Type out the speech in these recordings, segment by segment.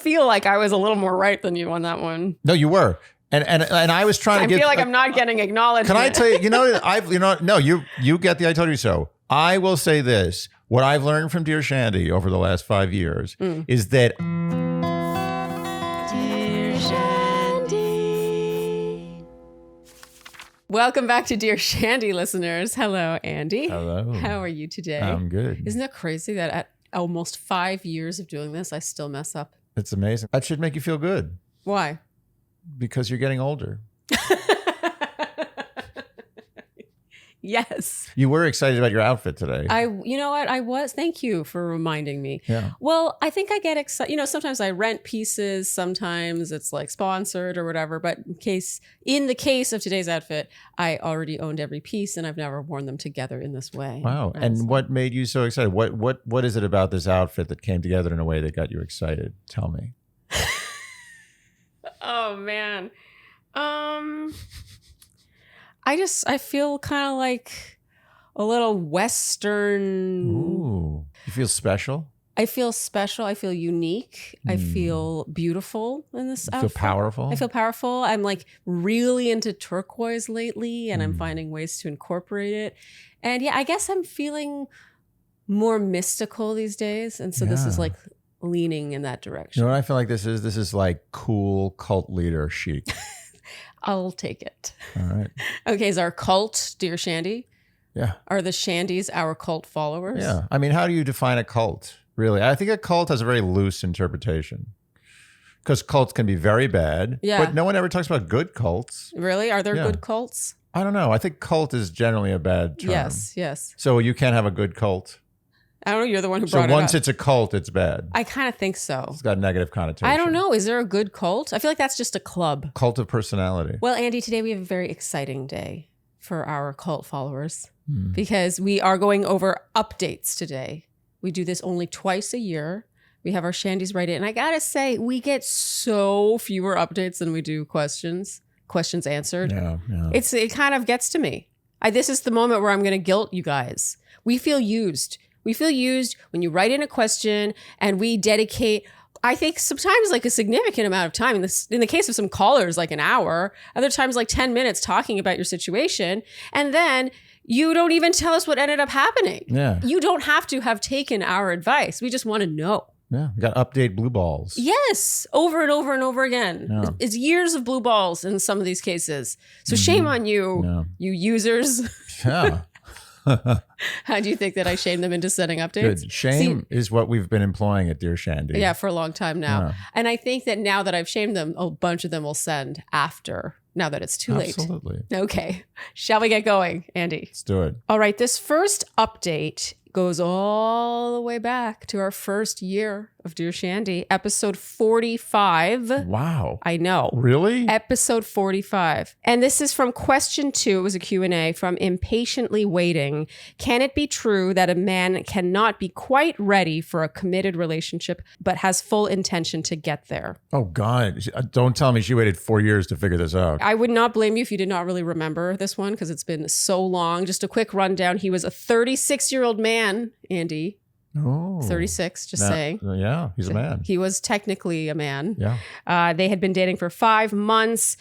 feel like I was a little more right than you on that one. No, you were. And I was trying to get. I feel like I'm not getting acknowledged. Can I tell you? No, you get the I told you so. I will say this: what I've learned from Dear Shandy over the last 5 years is that. Dear Shandy. Welcome back to Dear Shandy, listeners. Hello, Andy. Hello. How are you today? I'm good. Isn't it crazy that at almost 5 years of doing this, I still mess up? It's amazing. That should make you feel good. Why? Because you're getting older. Yes. You were excited about your outfit today. You know what? I was. Thank you for reminding me. Yeah. Well, I think I get excited. You know, sometimes I rent pieces. Sometimes it's like sponsored or whatever. But in the case of today's outfit, I already owned every piece and I've never worn them together in this way. Wow. And what made you so excited? What is it about this outfit that came together in a way that got you excited? Tell me. Oh, man. I feel kind of like a little Western. Ooh. You feel special? I feel special. I feel unique. I feel beautiful in this outfit. Feel powerful? I feel powerful. I'm like really into turquoise lately and I'm finding ways to incorporate it. And yeah, I guess I'm feeling more mystical these days. And so this is like leaning in that direction. You know what I feel like this is? This is like cool cult leader chic. I'll take it. All right. Okay, is our cult Dear Shandy? Yeah. Are the Shandies our cult followers? Yeah. I mean, how do you define a cult, really? I think a cult has a very loose interpretation because cults can be very bad. Yeah. But no one ever talks about good cults. Really? Are there good cults? I don't know. I think cult is generally a bad term. Yes. So you can't have a good cult. I don't know. You're the one who brought it up. So once it's a cult, it's bad. I kind of think so. It's got negative connotation. I don't know. Is there a good cult? I feel like that's just a club. Cult of personality. Well, Andy, today we have a very exciting day for our cult followers because we are going over updates today. We do this only twice a year. We have our Shandies write it. And I got to say, we get so fewer updates than we do questions answered. Yeah. It kind of gets to me. This is the moment where I'm going to guilt you guys. We feel used. We feel used when you write in a question and we dedicate, I think sometimes like a significant amount of time. In the case of some callers, like an hour, other times like 10 minutes talking about your situation. And then you don't even tell us what ended up happening. Yeah. You don't have to have taken our advice. We just want to know. Yeah. You got to update blue balls. Yes. Over and over and over again. Yeah. It's years of blue balls in some of these cases. So shame on you, you users. Yeah. How do you think that I shamed them into sending updates? Good. Shame is what we've been employing at Dear Shandy. Yeah, for a long time now. Yeah. And I think that now that I've shamed them, a bunch of them will send after, now that it's too late. Absolutely. Okay. Shall we get going, Andy? Let's do it. All right. This first update goes all the way back to our first year of Dear Shandy, episode 45. Wow. I know. Really? Episode 45. And this is from question 2. It was a Q&A from Impatiently Waiting. Can it be true that a man cannot be quite ready for a committed relationship, but has full intention to get there? Oh, God. Don't tell me she waited 4 years to figure this out. I would not blame you if you did not really remember this one because it's been so long. Just a quick rundown. He was a 36-year-old man, Andy. Oh. 36, just saying. Yeah, he's a man. He was technically a man. Yeah. They had been dating for 5 months.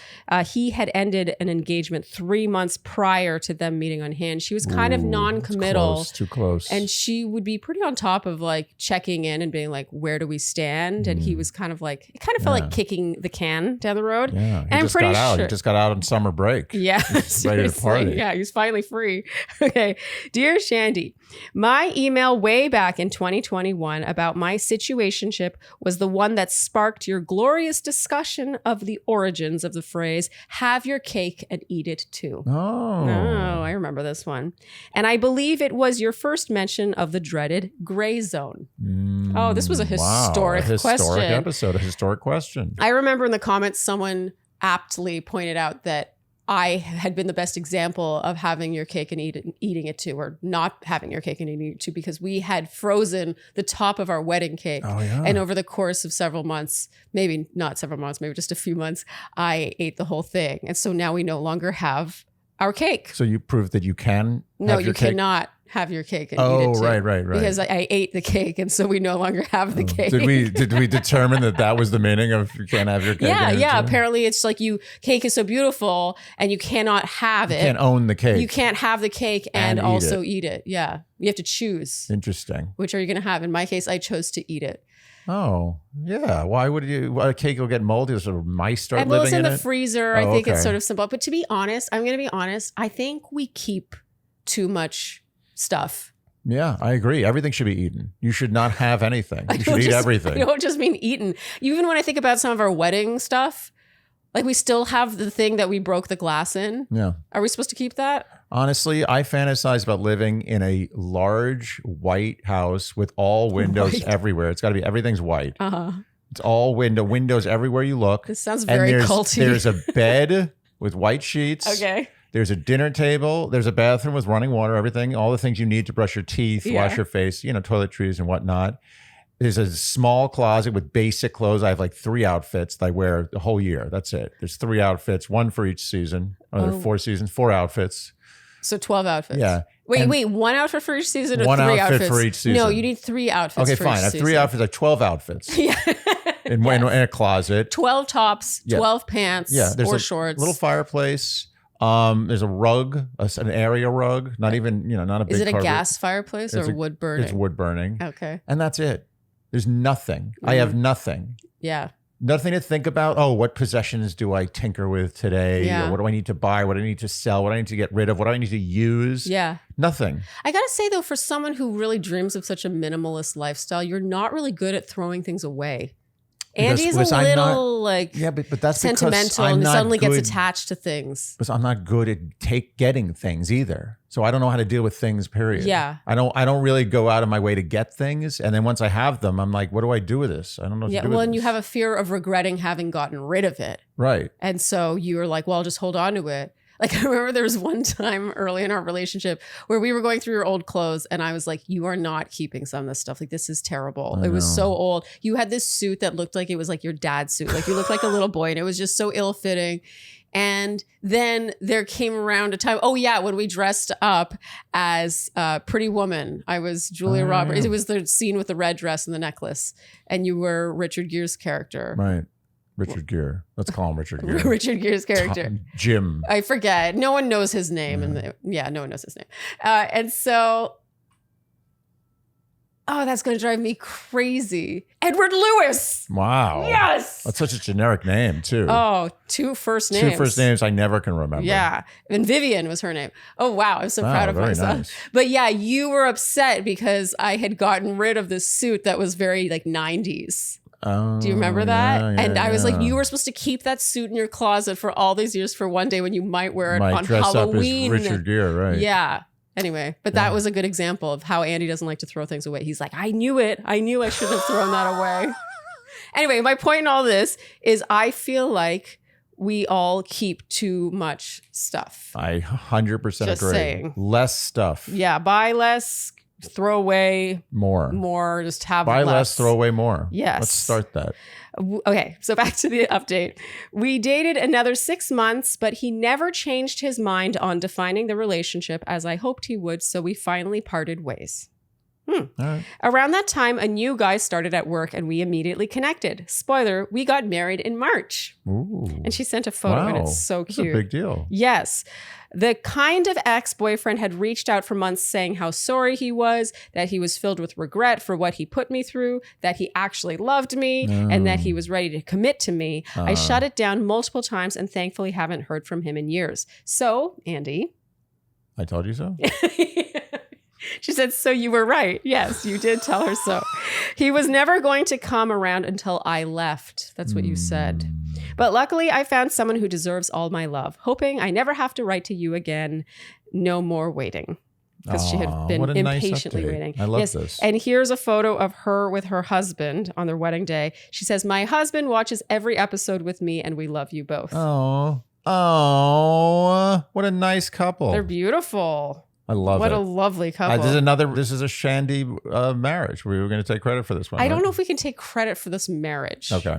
He had ended an engagement 3 months prior to them meeting on Hinge. She was kind of non-committal. Too close. And she would be pretty on top of like checking in and being like, where do we stand? And he was kind of like, it kind of felt like kicking the can down the road. Yeah. And I'm pretty sure. He just got out on summer break. Yeah. Ready to party. Yeah, he's finally free. Okay. Dear Shandy, my email way back in 2021 about my situationship was the one that sparked your glorious discussion of the origins of the phrase, have your cake and eat it too. Oh, I remember this one. And I believe it was your first mention of the dreaded gray zone. Oh, this was a historic question. Historic episode, a historic question. I remember in the comments, someone aptly pointed out that I had been the best example of having your cake and eating it too, or not having your cake and eating it too, because we had frozen the top of our wedding cake. Oh, yeah. And over the course of several months, maybe not several months, maybe just a few months, I ate the whole thing. And so now we no longer have our cake. So you proved that you can No, have you your cake? cannot have your cake and Oh, eat it too. right. Because I ate the cake, and so we no longer have the cake. Did we determine that was the meaning of you can't have your cake? Yeah. Apparently, it's like cake is so beautiful, and you cannot have it. You can't own the cake. You can't have the cake and eat also it. eat it. Yeah, you have to choose. Interesting. Which are you going to have? In my case, I chose to eat it. Oh, yeah. Why would you? A cake will get moldy. Sort of mice start Well, it's living in in the it. freezer. I think it's sort of simple. But to be honest, I'm going to be honest. I think we keep too much stuff. Yeah, I agree. Everything should be eaten. You should not have anything. You should eat everything. I don't just mean eaten. Even when I think about some of our wedding stuff, like we still have the thing that we broke the glass in. Yeah. Are we supposed to keep that? Honestly, I fantasize about living in a large white house with all windows everywhere. It's got to be, everything's white. It's all windows everywhere you look. This sounds very culty. There's a bed with white sheets. Okay. There's a dinner table. There's a bathroom with running water, everything, all the things you need to brush your teeth, wash your face, toiletries and whatnot. There's a small closet with basic clothes. I have like 3 outfits that I wear the whole year. That's it. There's 3 outfits, 1 for each season. There are 4 seasons, 4 outfits. So 12 outfits. Yeah. Wait, 1 outfit for each season or 1 3 outfit outfits? for each season. No, you need 3 outfits Okay, for fine. each I have season. 3 outfits. I have 12 outfits. Yeah. In a closet. 12 tops, 12 pants there's or a shorts. Little fireplace. There's a rug, an area rug, not even, not a big Is it a carpet. gas fireplace or wood burning? It's wood burning. Okay. And that's it. There's nothing. I have nothing. Yeah. Nothing to think about. Oh, what possessions do I tinker with today? Yeah. Or what do I need to buy? What do I need to sell? What do I need to get rid of? What do I need to use? Yeah. Nothing. I got to say, though, for someone who really dreams of such a minimalist lifestyle, you're not really good at throwing things away. Andy's a little but that's sentimental and suddenly gets attached to things. Because I'm not good at getting things either. So I don't know how to deal with things, period. Yeah. I don't really go out of my way to get things. And then once I have them, I'm like, what do I do with this? I don't know what to do with and this. you have a fear of regretting having gotten rid of it. Right. And so you're like, well, I'll just hold on to it. Like, I remember there was one time early in our relationship where we were going through your old clothes and I was like, you are not keeping some of this stuff. Like, this is terrible. It was so old. You had this suit that looked like it was like your dad's suit. Like, you looked like a little boy and it was just so ill-fitting. And then there came around a time, when we dressed up as Pretty Woman. I was Julia Roberts. Yeah. It was the scene with the red dress and the necklace. And you were Richard Gere's character. Right. Richard Gere. Let's call him Richard Gere. Richard Gere's character. Jim. I forget. No one knows his name. No one knows his name. And so, that's going to drive me crazy. Edward Lewis. Wow. Yes. That's such a generic name, too. Oh, 2 first names. 2 first names I never can remember. Yeah. And Vivian was her name. Oh, wow. I'm so proud of myself. Nice. But yeah, you were upset because I had gotten rid of this suit that was very like 90s. Oh, do you remember that? Yeah, and I was like, you were supposed to keep that suit in your closet for all these years for one day when you might wear it on dress Halloween. Up as Richard Gere, right? Yeah. Anyway, but that was a good example of how Andy doesn't like to throw things away. He's like, I knew it. I knew I shouldn't have thrown that away. Anyway, my point in all this is I feel like we all keep too much stuff. I 100% Just agree. saying. Less stuff. Yeah, buy less. Throw away more, just have buy less. less, throw away more. Yes. Let's start that. Okay, so back to the update. We dated another 6 months, but he never changed his mind on defining the relationship as I hoped he would, so we finally parted ways. All right. Around that time, a new guy started at work and we immediately connected. Spoiler, we got married in March. Ooh. And she sent a photo and it's so cute. That's a big deal. Yes. The kind of ex-boyfriend had reached out for months saying how sorry he was, that he was filled with regret for what he put me through, that he actually loved me, and that he was ready to commit to me. I shut it down multiple times and thankfully haven't heard from him in years. So, Andy. I told you so? She said, so you were right. Yes, you did tell her so. He was never going to come around until I left. That's what you said. But luckily, I found someone who deserves all my love. Hoping I never have to write to you again. No more waiting. Because she had been impatiently waiting. I love this. And here's a photo of her with her husband on their wedding day. She says, my husband watches every episode with me and we love you both. Oh, what a nice couple. They're beautiful. I love what it. What a lovely couple. This is a Shandy marriage. We were going to take credit for this one. I don't know if we can take credit for this marriage. Okay.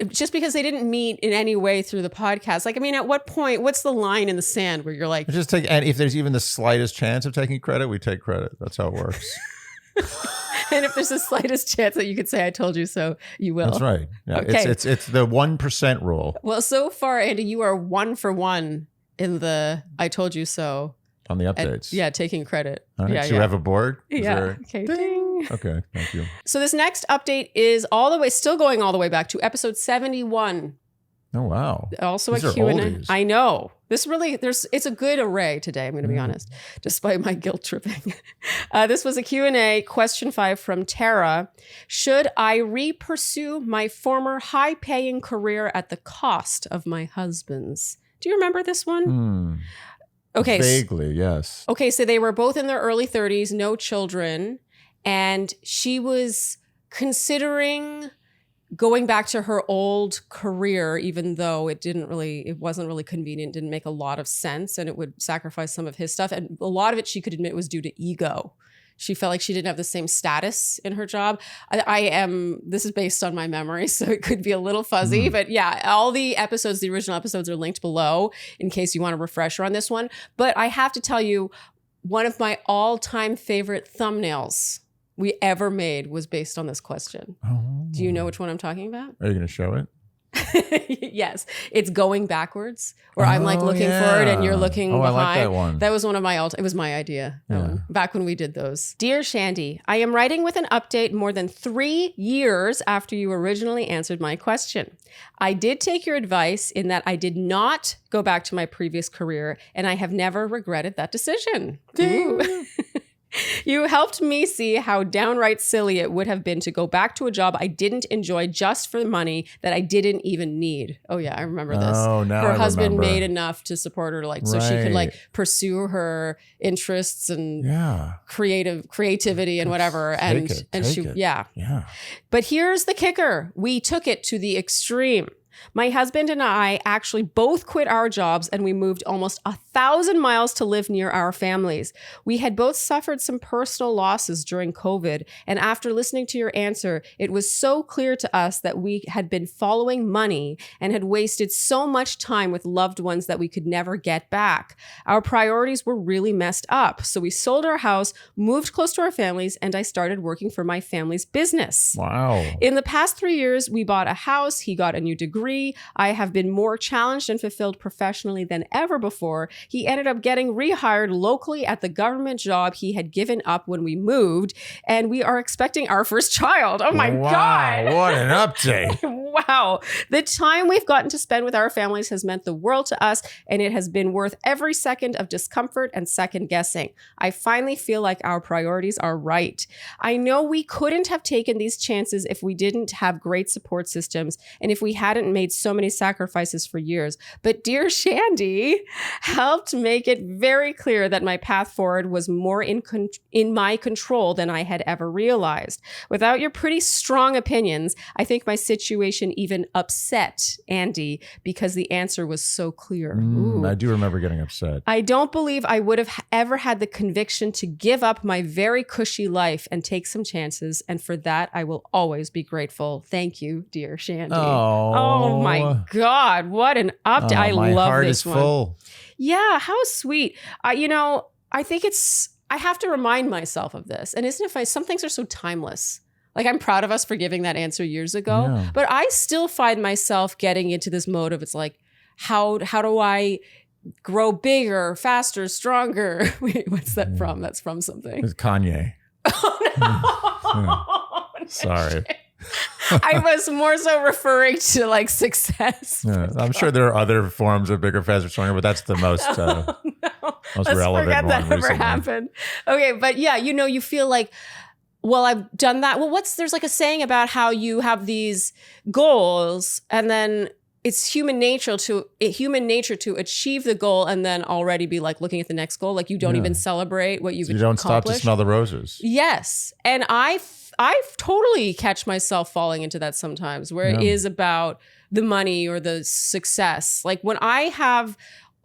just because they didn't meet in any way through the podcast. Like, I mean, at what point, what's the line in the sand where you're like, just take, and if there's even the slightest chance of taking credit, we take credit. That's how it works. and if there's the slightest chance that you could say, I told you so, you will. That's right. Yeah, Okay. It's the 1% rule Well, so far, Andy, you are 1 for 1 in the I told you so. on the updates. Yeah, taking credit. All right. Yeah, So you have a board? Is Yeah. there- Okay. Ding. Okay. Thank you. So this next update is still going all the way back to episode 71. Oh, wow. Also These a are Q&A. oldies. I know. This really, it's a good array today, I'm going to be honest, despite my guilt tripping. This was a Q&A, question 5 from Tara. Should I re-pursue my former high-paying career at the cost of my husband's? Do you remember this one? Okay. Vaguely, yes. Okay, so they were both in their early 30s, no children, and she was considering going back to her old career, even though it wasn't really convenient, didn't make a lot of sense, and it would sacrifice some of his stuff. And a lot of it, she could admit, was due to ego. She felt like she didn't have the same status in her job. This is based on my memory, so it could be a little fuzzy, but yeah, all the original episodes are linked below in case you want a refresher on this one. But I have to tell you, one of my all-time favorite thumbnails we ever made was based on this question. Oh. Do you know which one I'm talking about? Are you going to show it? Yes. It's going backwards, where I'm like looking forward and you're looking behind. I like that one. That was one of my it was my idea back when we did those. Dear Shandy, I am writing with an update more than 3 years after you originally answered my question. I did take your advice in that I did not go back to my previous career, and I have never regretted that decision. Ooh. You helped me see how downright silly it would have been to go back to a job I didn't enjoy just for the money that I didn't even need. Oh yeah, I remember this. Oh, now her I husband remember. made enough to support her, so she could Right. pursue her interests and Yeah. creativity and whatever. Take it. Yeah. Yeah. But here's the kicker. We took it to the extreme. My husband and I actually both quit our jobs and we moved almost 1,000 miles to live near our families. We had both suffered some personal losses during COVID, and after listening to your answer, it was so clear to us that we had been following money and had wasted so much time with loved ones that we could never get back. Our priorities were really messed up, so we sold our house, moved close to our families, and I started working for my family's business. Wow. In the past 3 years, we bought a house, he got a new degree. I have been more challenged and fulfilled professionally than ever before. He ended up getting rehired locally at the government job he had given up when we moved, and we are expecting our first child. Oh my God. Wow, what an update. Wow. The time we've gotten to spend with our families has meant the world to us, and it has been worth every second of discomfort and second guessing. I finally feel like our priorities are right. I know we couldn't have taken these chances if we didn't have great support systems and if we hadn't made so many sacrifices for years. But dear Shandy helped make it very clear that my path forward was more in my control than I had ever realized. Without your pretty strong opinions, I think my situation even upset Andy because the answer was so clear. I do remember getting upset. I don't believe I would have ever had the conviction to give up my very cushy life and take some chances. And for that, I will always be grateful. Thank you, dear Shandy. Oh my God. What an update. I love this one. My heart is full. Yeah. How sweet. I think I have to remind myself of this. And isn't it funny? Some things are so timeless. Like, I'm proud of us for giving that answer years ago, Yeah. but I still find myself getting into this mode of, it's like, how do I grow bigger, faster, stronger? Wait, what's that from? That's from something. It's Kanye. Oh, no. Sorry. I was more so referring to like success. Yeah, I'm sure there are other forms of bigger, faster, stronger, but that's the most No. most Let's relevant forget one that ever recently. happened. Okay, but yeah, you feel like, well, I've done that. Well, there's like a saying about how you have these goals and then it's human nature to achieve the goal and then already be like looking at the next goal. Like you don't even celebrate what you've You don't stop to accomplished. smell the roses. Yes. And I totally catch myself falling into that sometimes where it is about the money or the success. Like when I have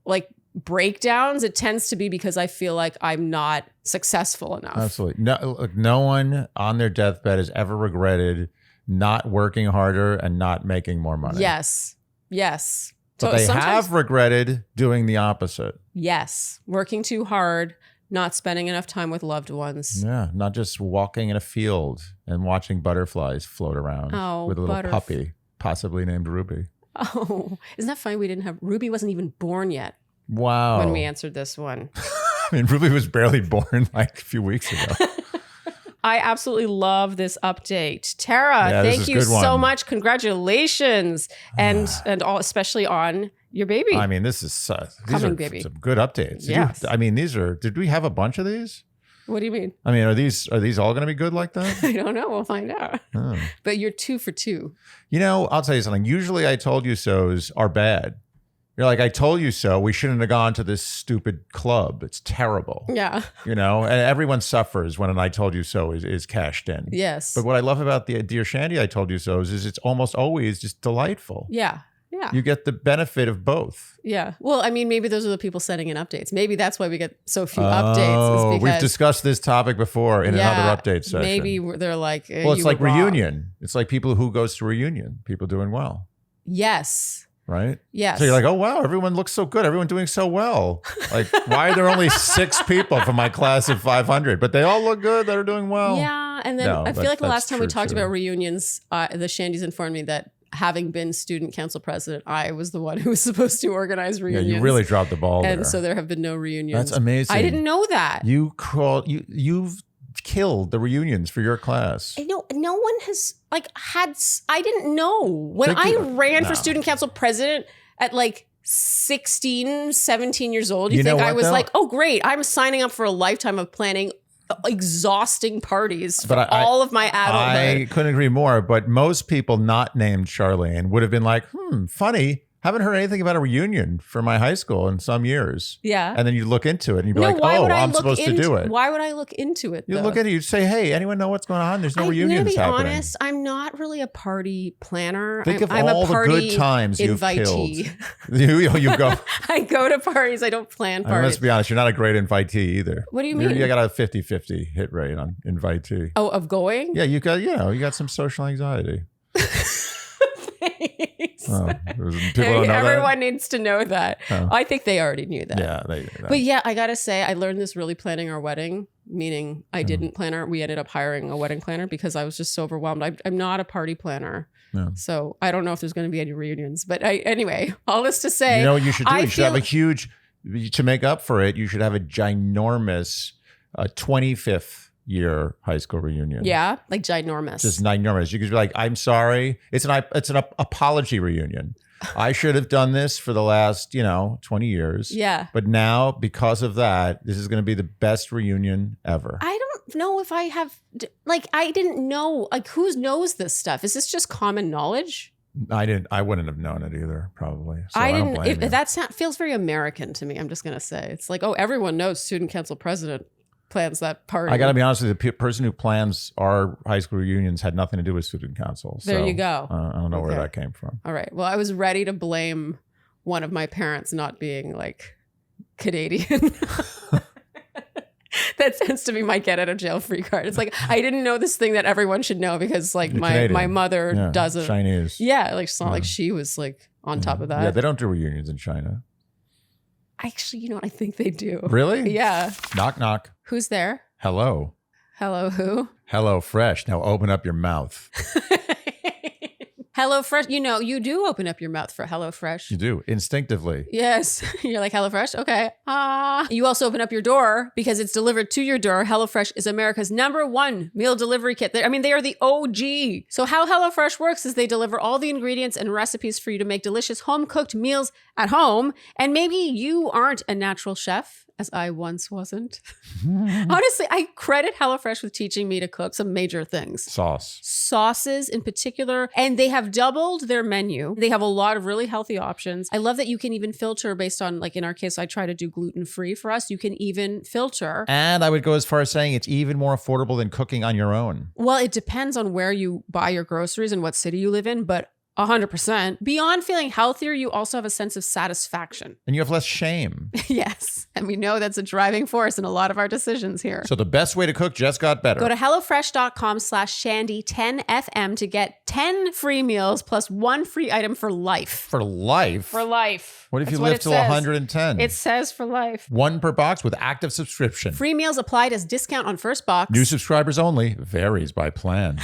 like breakdowns, it tends to be because I feel like I'm not successful enough. Absolutely. No one on their deathbed has ever regretted not working harder and not making more money. Yes. Yes. But they have regretted doing the opposite. Yes. Working too hard, not spending enough time with loved ones. Yeah. Not just walking in a field and watching butterflies float around with a little puppy, possibly named Ruby. Oh, isn't that funny? Ruby wasn't even born yet. Wow. When we answered this one. I mean, Ruby was barely born like a few weeks ago. I absolutely love this update. Tara, thank you so much. Congratulations. And all, especially on your baby. I mean, this is some good updates. Yes. Did we have a bunch of these? What do you mean? I mean, are these all going to be good like that? I don't know. We'll find out. Oh. But you're 2 for 2. You know, I'll tell you something. Usually I told you so's are bad. You're like, I told you so. We shouldn't have gone to this stupid club. It's terrible. Yeah. You know, and everyone suffers when an I told you so is cashed in. Yes. But what I love about the Dear Shandy I told you so is it's almost always just delightful. Yeah. Yeah. You get the benefit of both. Yeah. Well, I mean, maybe those are the people sending in updates. Maybe that's why we get so few updates. We've discussed this topic before in another update session. Maybe they're like, well, it's like reunion. It's like people who goes to reunion, people doing well. Yes. Right? Yes. So you're like, oh, wow, everyone looks so good. Everyone doing so well. Like, why are there only 6 people from my class of 500? But they all look good. They're doing well. Yeah. And then I feel like the last time we talked about reunions, the Shandies informed me that having been student council president, I was the one who was supposed to organize reunions. Yeah, you really dropped the ball there. And so there have been no reunions. That's amazing. I didn't know that. You've killed the reunions for your class. I know no one has I didn't know when I ran for student council president at like 16, 17 years old. You think I was like, oh great, I'm signing up for a lifetime of planning exhausting parties for all of my adulthood. I couldn't agree more, but most people not named Sharleen would have been like, funny. Haven't heard anything about a reunion for my high school in some years. Yeah. And then you look into it and you'd be like, oh, I'm supposed to do it. Why would I look into it? You look at it, you say, hey, anyone know what's going on? There's no reunions happening. To be honest, I'm not really a party planner. Think of all the good times you've killed. You go. I go to parties. I don't plan parties. Let's be honest, you're not a great invitee either. What do you mean? You got a 50-50 hit rate on invitee. Oh, of going? Yeah, you got some social anxiety. Oh, everyone needs to know that. Oh. I think they already knew that. Yeah, but yeah, I gotta say, I learned this really planning our wedding. Meaning, I didn't plan our. We ended up hiring a wedding planner because I was just so overwhelmed. I'm not a party planner, so I don't know if there's going to be any reunions. But anyway, all this to say, you know what you should do? You should have a huge. To make up for it, you should have a ginormous 25th. Year high school reunion. Yeah, like ginormous. Just ginormous. You could be like, I'm sorry. It's an apology reunion. I should have done this for the last, 20 years. Yeah. But now, because of that, this is going to be the best reunion ever. I don't know if I have, I didn't know, who knows this stuff? Is this just common knowledge? I wouldn't have known it either, probably. So I didn't. That feels very American to me. I'm just going to say. It's like, oh, everyone knows student council president plans that party. I got to be honest with you, the person who plans our high school reunions had nothing to do with student council. There you go. I don't know where that came from. All right. Well, I was ready to blame one of my parents not being Canadian. That tends to be my get out of jail free card. It's like, I didn't know this thing that everyone should know because my mother doesn't. Chinese. Yeah. It's not like she was on top of that. Yeah. They don't do reunions in China. Actually, I think they do. Really? Yeah. Knock, knock. Who's there? Hello. Hello, who? Hello Fresh. Now open up your mouth. Hello Fresh. You do open up your mouth for Hello Fresh. You do, instinctively. Yes. You're like, Hello Fresh? Okay. You also open up your door because it's delivered to your door. HelloFresh is America's #1 meal delivery kit. They are the OG. So how HelloFresh works is they deliver all the ingredients and recipes for you to make delicious home-cooked meals at home. And maybe you aren't a natural chef, as I once wasn't. Honestly, I credit HelloFresh with teaching me to cook some major things. Sauces in particular. And they have doubled their menu. They have a lot of really healthy options. I love that you can even filter based on, in our case, I try to do gluten-free for us. You can even filter. And I would go as far as saying it's even more affordable than cooking on your own. Well, it depends on where you buy your groceries and what city you live in. But 100%. Beyond feeling healthier, you also have a sense of satisfaction. And you have less shame. Yes. And we know that's a driving force in a lot of our decisions here. So the best way to cook just got better. Go to HelloFresh.com/Shandy10FM to get 10 free meals plus 1 free item for life. For life? For life. What if That's you live till 110? It says for life. 1 per box with active subscription. Free meals applied as discount on first box. New subscribers only. Varies by plan.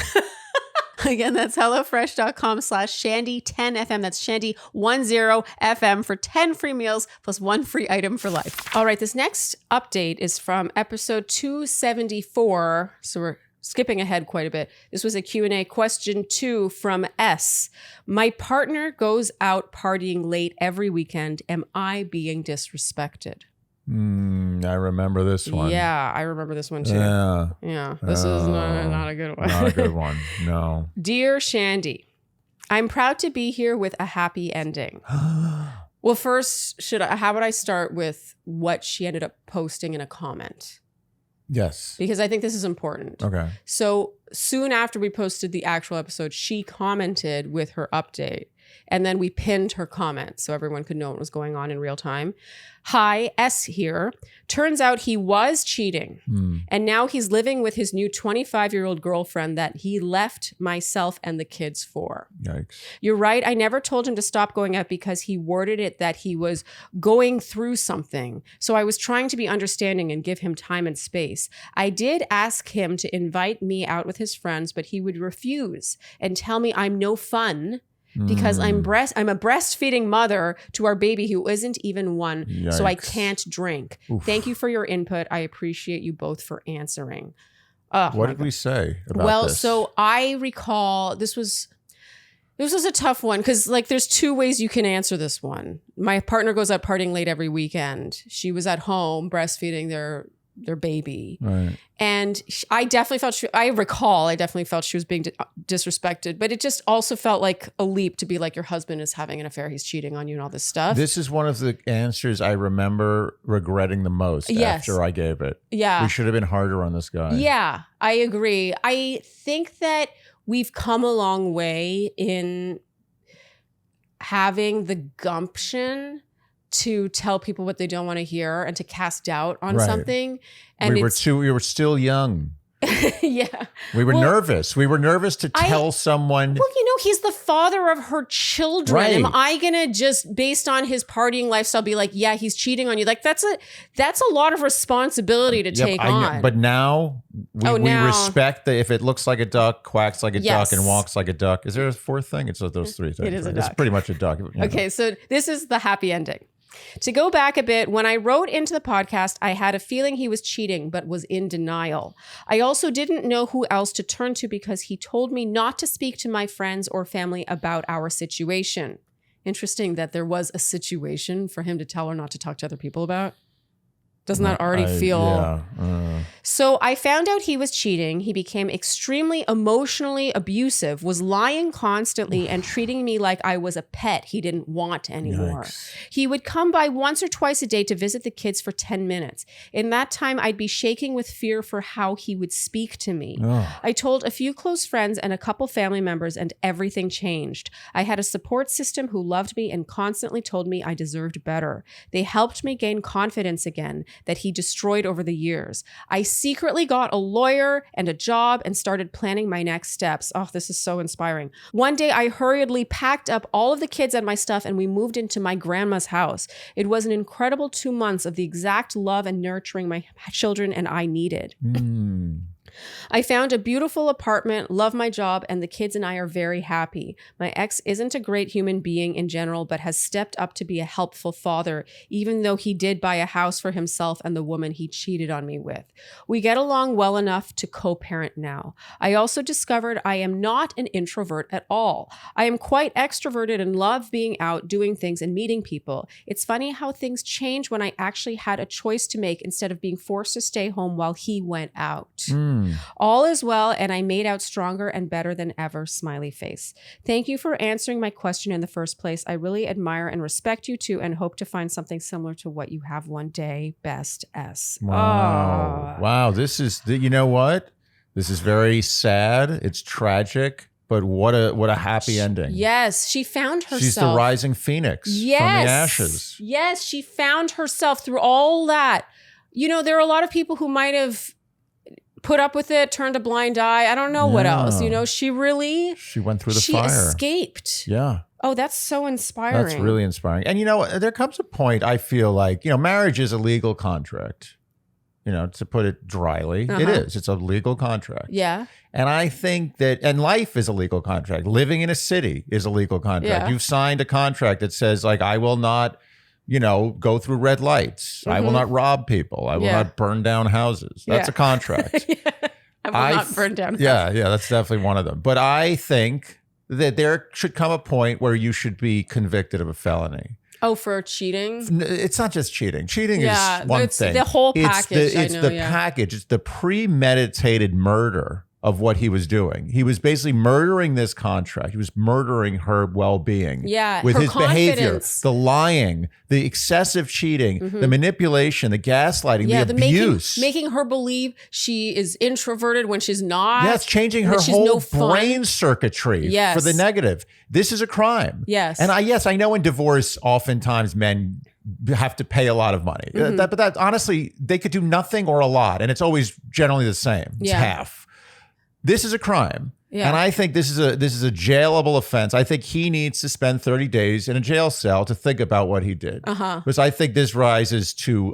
Again, that's HelloFresh.com/Shandy10FM. That's Shandy10FM for 10 free meals plus 1 free item for life. All right, this next update is from episode 274. So we're skipping ahead quite a bit. This was a Q&A question 2 from S. My partner goes out partying late every weekend. Am I being disrespected? I remember this one. Yeah, I remember this one too. Yeah. This is not a good one. Not a good one. No. Dear Shandy, I'm proud to be here with a happy ending. Well, first, how would I start with what she ended up posting in a comment? Yes. Because I think this is important. Okay. So soon after we posted the actual episode, she commented with her update. And then we pinned her comment so everyone could know what was going on in real time. Hi, S here. Turns out he was cheating. And now he's living with his new 25-year-old girlfriend that he left myself and the kids for. Yikes. You're right. I never told him to stop going out because he worded it that he was going through something. So I was trying to be understanding and give him time and space. I did ask him to invite me out with his friends, but he would refuse and tell me I'm no fun. Because I'm a breastfeeding mother to our baby who isn't even 1, Yikes. so I can't drink. Oof. Thank you for your input. I appreciate you both for answering. What did we say about this? Well, so I recall this was a tough one because there's 2 ways you can answer this one. My partner goes out partying late every weekend. She was at home breastfeeding their baby. Right. And I definitely felt she was being disrespected, but it just also felt like a leap to be like, your husband is having an affair, he's cheating on you and all this stuff. This is one of the answers I remember regretting the most after I gave it. Yeah. We should have been harder on this guy. Yeah, I agree. I think that we've come a long way in having the gumption to tell people what they don't want to hear and to cast doubt on something. And we were still young. Yeah. We were nervous. We were nervous to tell someone. Well, he's the father of her children. Right. Am I going to just, based on his partying lifestyle, be like, yeah, he's cheating on you? That's a lot of responsibility to take on. But now we respect that if it looks like a duck, quacks like a duck, and walks like a duck. Is there a 4th thing? It's those 3 things. It is right? a duck. It's pretty much a duck. Okay, so this is the happy ending. To go back a bit, when I wrote into the podcast, I had a feeling he was cheating, but was in denial. I also didn't know who else to turn to because he told me not to speak to my friends or family about our situation. Interesting that there was a situation for him to tell her not to talk to other people about. Doesn't that already feel... Yeah. So I found out he was cheating. He became extremely emotionally abusive, was lying constantly and treating me like I was a pet he didn't want anymore. Yikes. He would come by once or twice a day to visit the kids for 10 minutes. In that time, I'd be shaking with fear for how he would speak to me. I told a few close friends and a couple family members and everything changed. I had a support system who loved me and constantly told me I deserved better. They helped me gain confidence again that he destroyed over the years. I secretly got a lawyer and a job and started planning my next steps. Oh, this is so inspiring. One day I hurriedly packed up all of the kids and my stuff and we moved into my grandma's house. It was an incredible 2 months of the exact love and nurturing my children and I needed. I found a beautiful apartment, love my job, and the kids and I are very happy. My ex isn't a great human being in general, but has stepped up to be a helpful father, even though he did buy a house for himself and the woman he cheated on me with. We get along well enough to co-parent now. I also discovered I am not an introvert at all. I am quite extroverted and love being out, doing things, and meeting people. It's funny how things change when I actually had a choice to make instead of being forced to stay home while he went out. All is well, and I made out stronger and better than ever, smiley face. Thank you for answering my question in the first place. I really admire and respect you too, and hope to find something similar to what you have one day. Best, S. Wow. Wow. This is, you know what? This is very sad. It's tragic. But what a happy ending. Yes, she found herself. She's the rising phoenix from the ashes. Yes, she found herself through all that. You know, there are a lot of people who might have put up with it, turned a blind eye. I don't know what else. You know, she went through the fire. She escaped. Yeah. Oh, that's so inspiring. That's really inspiring. And, you know, there comes a point I feel like, you know, marriage is a legal contract. You know, to put it dryly, it is. It's a legal contract. Yeah. And I think that, and life is a legal contract. Living in a city is a legal contract. Yeah. You've signed a contract that says, like, I will not, you know, go through red lights. I will not rob people. I will not burn down houses. That's a contract. I will not burn down houses. Yeah, that's definitely one of them. But I think that there should come a point where you should be convicted of a felony. Oh, for cheating? It's not just cheating. Cheating is one thing. The whole package. It's the package. It's the premeditated murder of what he was doing. He was basically murdering this contract. He was murdering her well-being. Yeah, with her his behavior, the lying, the excessive cheating, the manipulation, the gaslighting, the abuse. Making her believe she is introverted when she's not. Yes, changing her whole brain circuitry for the negative. This is a crime. Yes. And I know in divorce, oftentimes men have to pay a lot of money. But that honestly, they could do nothing or a lot. And it's always generally the same. It's half. This is a crime. Yeah. And I think this is a jailable offense. I think he needs to spend 30 days in a jail cell to think about what he did. Because I think this rises to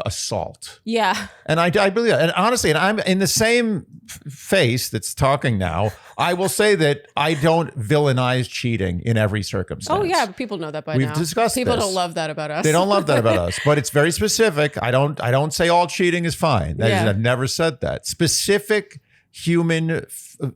assault. Yeah. And I believe that. And honestly, and I'm in the same face that's talking now, I will say that I don't villainize cheating in every circumstance. Oh yeah, people know that by now. We've discussed People this. don't love that about us. They don't love that about us, but it's very specific. I don't say all cheating is fine. I've never said that. Specific human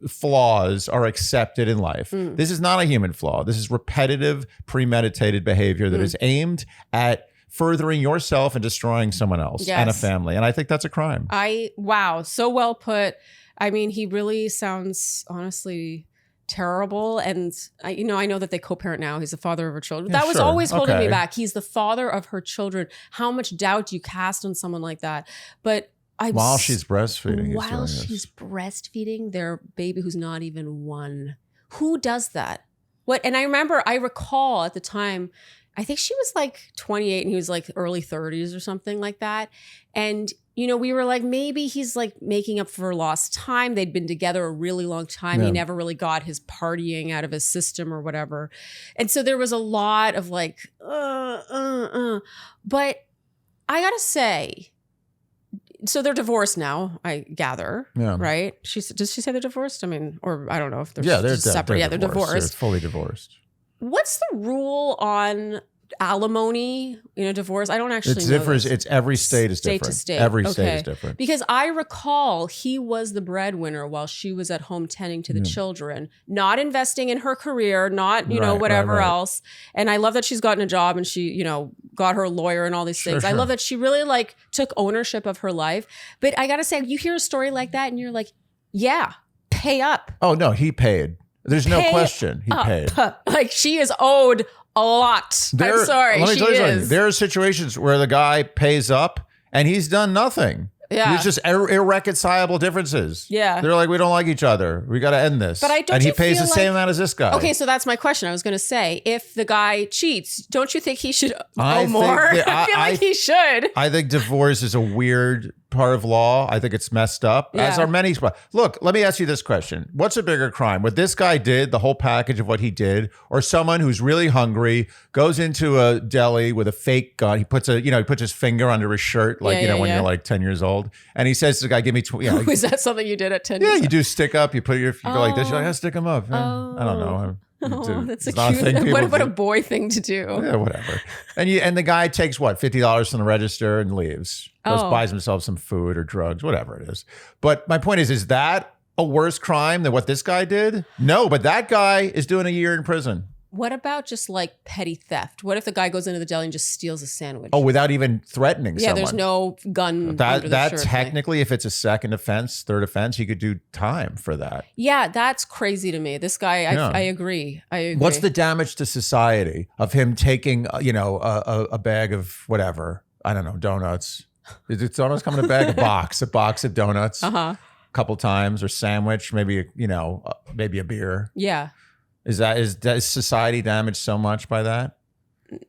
flaws are accepted in life. This is not a human flaw. This is repetitive, premeditated behavior that is aimed at furthering yourself and destroying someone else and a family. And I think that's a crime. Wow, so well put. I mean, he really sounds honestly terrible. And I know that they co-parent now. He's the father of her children. That was always holding me back. He's the father of her children. How much doubt do you cast on someone like that? But while she's breastfeeding. While she's breastfeeding their baby who's not even one. Who does that? And I recall at the time, I think she was like 28 and he was like early 30s or something like that. And, you know, we were like, maybe he's like making up for lost time. They'd been together a really long time. Yeah. He never really got his partying out of his system or whatever. And so there was a lot of like, But I gotta say, so they're divorced now, I gather, right? Does she say they're divorced? I mean, or I don't know if they're separate. They're divorced. They're fully divorced. What's the rule on alimony, divorce? I don't actually know this. It's every state is different. State to state. Every state is different. Because I recall he was the breadwinner while she was at home tending to the children, not investing in her career, not, whatever else. And I love that she's gotten a job and she, got her a lawyer and all these things. I love that she really like took ownership of her life. But I got to say, you hear a story like that and you're like, yeah, pay up. Oh, no, he paid. There's no question. He paid. Like she is owed a lot. I'm sorry. Let me tell you something. There are situations where the guy pays up and he's done nothing. Yeah. There's just irreconcilable differences. Yeah. They're like, we don't like each other. We got to end this. But and he pays the same amount as this guy. Okay, so that's my question. I was going to say, if the guy cheats, don't you think he should owe more? I feel like he should. I think divorce is a weird part of law. I think it's messed up, as are many. Look, let me ask you this question. What's a bigger crime? What this guy did, the whole package of what he did, or someone who's really hungry, goes into a deli with a fake gun. He puts his finger under his shirt, like, when you're like 10 years old. And he says to the guy, give me 20. Is that something you did at 10 years old? Yeah, you do stick up. You go like this. You're like, stick him up. I don't know. That's a cute. What a boy thing to do. Yeah, whatever. And the guy takes $50 from the register and leaves. Buys himself some food or drugs, whatever it is. But my point is that a worse crime than what this guy did? No, but that guy is doing a year in prison. What about just like petty theft? What if the guy goes into the deli and just steals a sandwich? Oh, without even threatening someone? Yeah, there's no gun. That technically, if it's a second offense, third offense, he could do time for that. Yeah, that's crazy to me. This guy, I agree. What's the damage to society of him taking, a bag of whatever? I don't know, donuts. Donuts come in a bag? A box of donuts. couple times or sandwich, maybe, maybe a beer. Yeah. Is society damaged so much by that?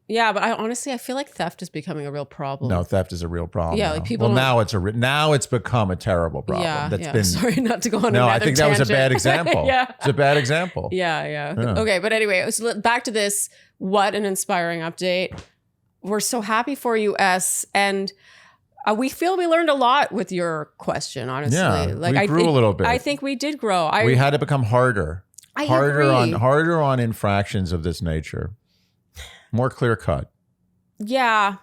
Yeah, but I feel like theft is becoming a real problem. No, theft is a real problem. Yeah, now. like people. Well, now it's become a terrible problem. Yeah, Sorry, not to go on. No, I think tangent. That was a bad example. Yeah, it's a bad example. Yeah. Okay, but anyway, so back to this. What an inspiring update! We're so happy for you, S, and we feel we learned a lot with your question. Honestly, yeah, we grew a little bit. I think we did grow. We had to become harder. I agree. Harder on infractions of this nature. More clear cut. Yeah.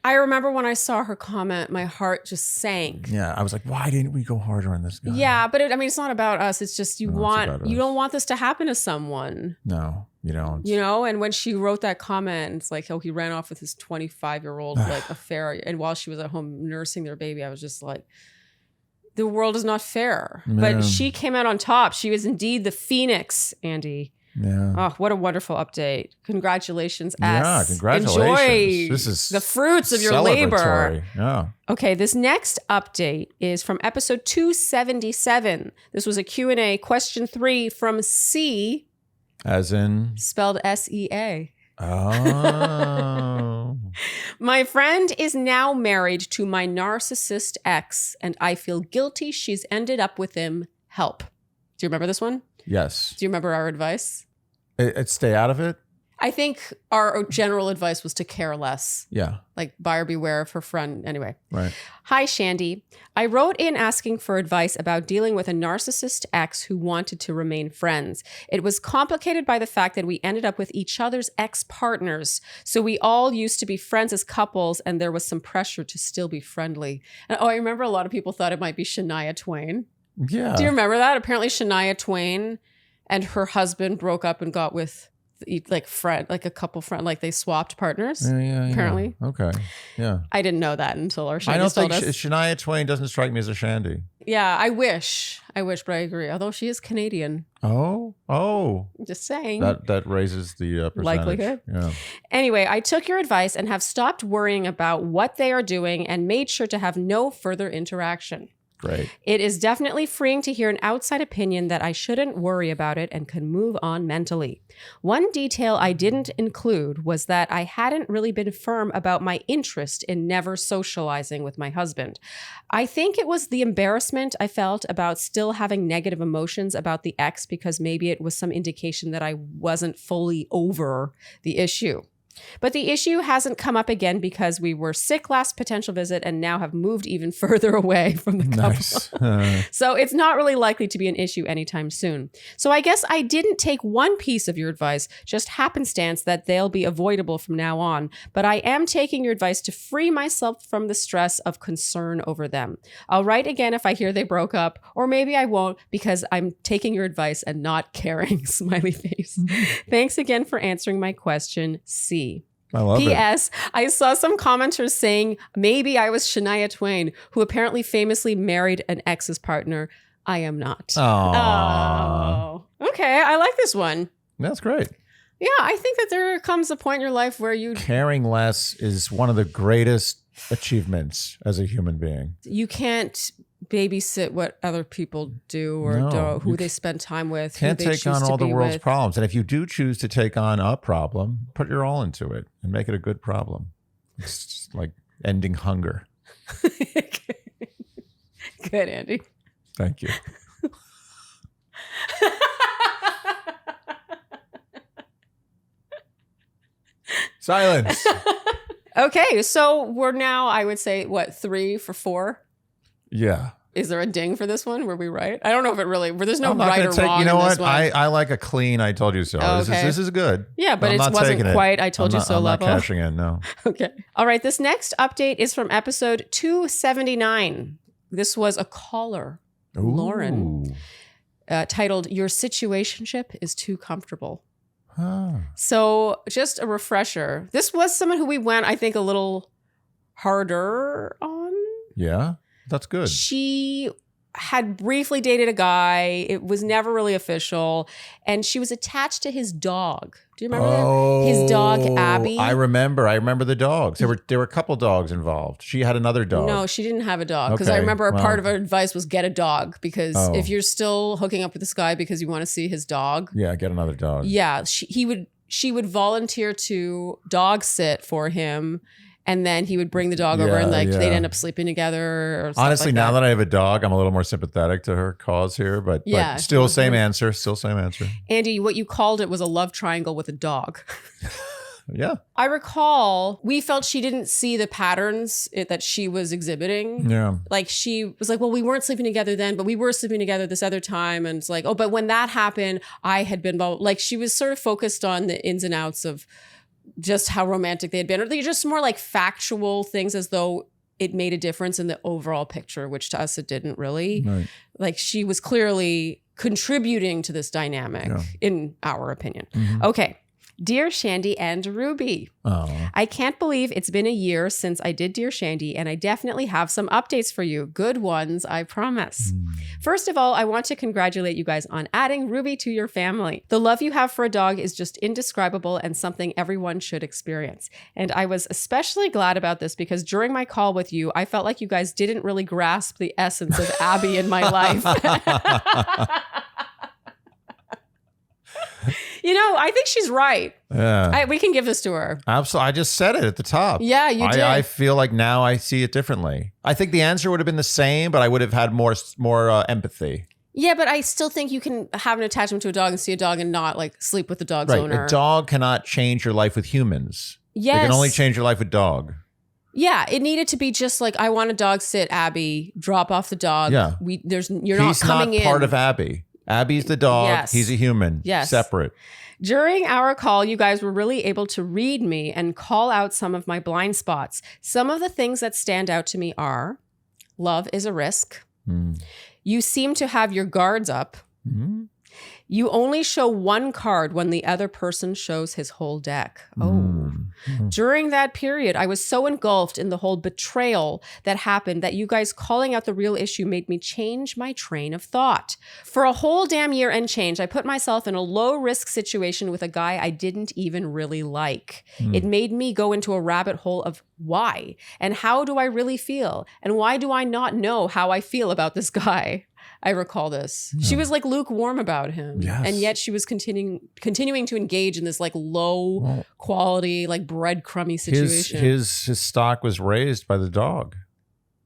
I remember when I saw her comment, my heart just sank. Yeah. I was like, why didn't we go harder on this guy? Yeah. But it's not about us. It's just you don't want this to happen to someone. No, you don't. And when she wrote that comment, it's like, he ran off with his 25-year-old affair. And while she was at home nursing their baby, I was just like, the world is not fair. Yeah. But she came out on top. She was indeed the phoenix, Andy. Yeah. Oh, what a wonderful update. Congratulations, S. Yeah, congratulations. Enjoy this is the fruits of your labor. Yeah. Okay, this next update is from episode 277. This was a Q&A, question 3 from C. As in? Spelled S-E-A. Oh. My friend is now married to my narcissist ex, and I feel guilty she's ended up with him. Help. Do you remember this one? Yes. Do you remember our advice? Stay out of it? I think our general advice was to care less. Yeah. Like buyer beware of her friend. Anyway. Right. Hi, Shandy. I wrote in asking for advice about dealing with a narcissist ex who wanted to remain friends. It was complicated by the fact that we ended up with each other's ex-partners. So we all used to be friends as couples, and there was some pressure to still be friendly. And I remember a lot of people thought it might be Shania Twain. Yeah. Do you remember that? Apparently Shania Twain and her husband broke up and got with a couple friend, like they swapped partners. Yeah. Apparently. Okay. Yeah. I didn't know that until our show. I don't think Shania Twain doesn't strike me as a Shandy. Yeah, I wish, but I agree. Although she is Canadian. Oh. Just saying. That raises the percentage. Likelihood. Yeah. Anyway, I took your advice and have stopped worrying about what they are doing and made sure to have no further interaction. Great. It is definitely freeing to hear an outside opinion that I shouldn't worry about it and can move on mentally. One detail I didn't include was that I hadn't really been firm about my interest in never socializing with my husband. I think it was the embarrassment I felt about still having negative emotions about the ex, because maybe it was some indication that I wasn't fully over the issue. But the issue hasn't come up again because we were sick last potential visit and now have moved even further away from the couple. Nice. So it's not really likely to be an issue anytime soon. So I guess I didn't take one piece of your advice, just happenstance that they'll be avoidable from now on. But I am taking your advice to free myself from the stress of concern over them. I'll write again if I hear they broke up, or maybe I won't because I'm taking your advice and not caring. Smiley face. Thanks again for answering my question, C. I love P.S. I saw some commenters saying maybe I was Shania Twain, who apparently famously married an ex's partner. I am not. Oh. Okay. I like this one. That's great. Yeah, I think that there comes a point in your life where caring less is one of the greatest achievements as a human being. You can't babysit what other people do or who they spend time with. Can't take on all the world's problems. And if you do choose to take on a problem, put your all into it and make it a good problem. It's just like ending hunger. Good, Andy. Thank you. Silence. Okay, so we're now, I would say, 3 for 4? Yeah. Is there a ding for this one? Were we right? I don't know if it really, there's no right or wrong. You know in what? This one. I like a clean I told you so. Okay. This is good. Yeah, but it wasn't quite I told you so level. I'm not cashing in, no. Okay. All right. This next update is from episode 279. This was a caller, Lauren, titled, Your Situationship is Too Comfortable. So just a refresher. This was someone who we went, I think, a little harder on. Yeah, that's good. She had briefly dated a guy. It was never really official. And she was attached to his dog. Do you remember that? His dog, Abby. I remember the dogs. There were a couple dogs involved. She had another dog. No, she didn't have a dog. Because I Okay, remember well. part of her advice was get a dog. Because if you're still hooking up with this guy because you want to see his dog. Yeah, get another dog. Yeah, she would volunteer to dog sit for him. And then he would bring the dog over and they'd end up sleeping together. Or Honestly, like now that I have a dog, I'm a little more sympathetic to her cause here, but still same answer. Still same answer. Andy, what you called it was a love triangle with a dog. Yeah. I recall we felt she didn't see the patterns that she was exhibiting. Yeah. Like she was like, well, we weren't sleeping together then, but we were sleeping together this other time. And it's like, oh, but when that happened, I had been, like she was sort of focused on the ins and outs of just how romantic they had been, or they're just more like factual things as though it made a difference in the overall picture, which to us it didn't really. Right. Like she was clearly contributing to this dynamic in our opinion. Mm-hmm. Okay. Dear Shandy and Ruby, I can't believe it's been a year since I did Dear Shandy, and I definitely have some updates for you. Good ones, I promise. First of all, I want to congratulate you guys on adding Ruby to your family. The love you have for a dog is just indescribable and something everyone should experience. And I was especially glad about this because during my call with you, I felt like you guys didn't really grasp the essence of Abby in my life. You know, I think she's right. Yeah. We can give this to her. Absolutely. I just said it at the top. Yeah, you did. I feel like now I see it differently. I think the answer would have been the same, but I would have had more empathy. Yeah, but I still think you can have an attachment to a dog and see a dog and not like sleep with the dog's owner. A dog cannot change your life with humans. Yes. They can only change your life with dog. Yeah, it needed to be just like, I want a dog sit, Abby, drop off the dog. Yeah. You're not coming in. He's not part of Abby. Abby's the dog. Yes. He's a human. Yes. Separate. During our call, you guys were really able to read me and call out some of my blind spots. Some of the things that stand out to me are love is a risk. You seem to have your guards up. You only show one card when the other person shows his whole deck. During that period, I was so engulfed in the whole betrayal that happened that you guys calling out the real issue made me change my train of thought. For a whole damn year and change, I put myself in a low-risk situation with a guy I didn't even really like. It made me go into a rabbit hole of why and how do I really feel and why do I not know how I feel about this guy? I recall this. Yeah. She was like lukewarm about him. Yes. And yet she was continuing to engage in this like low quality, like breadcrummy situation. His stock was raised by the dog.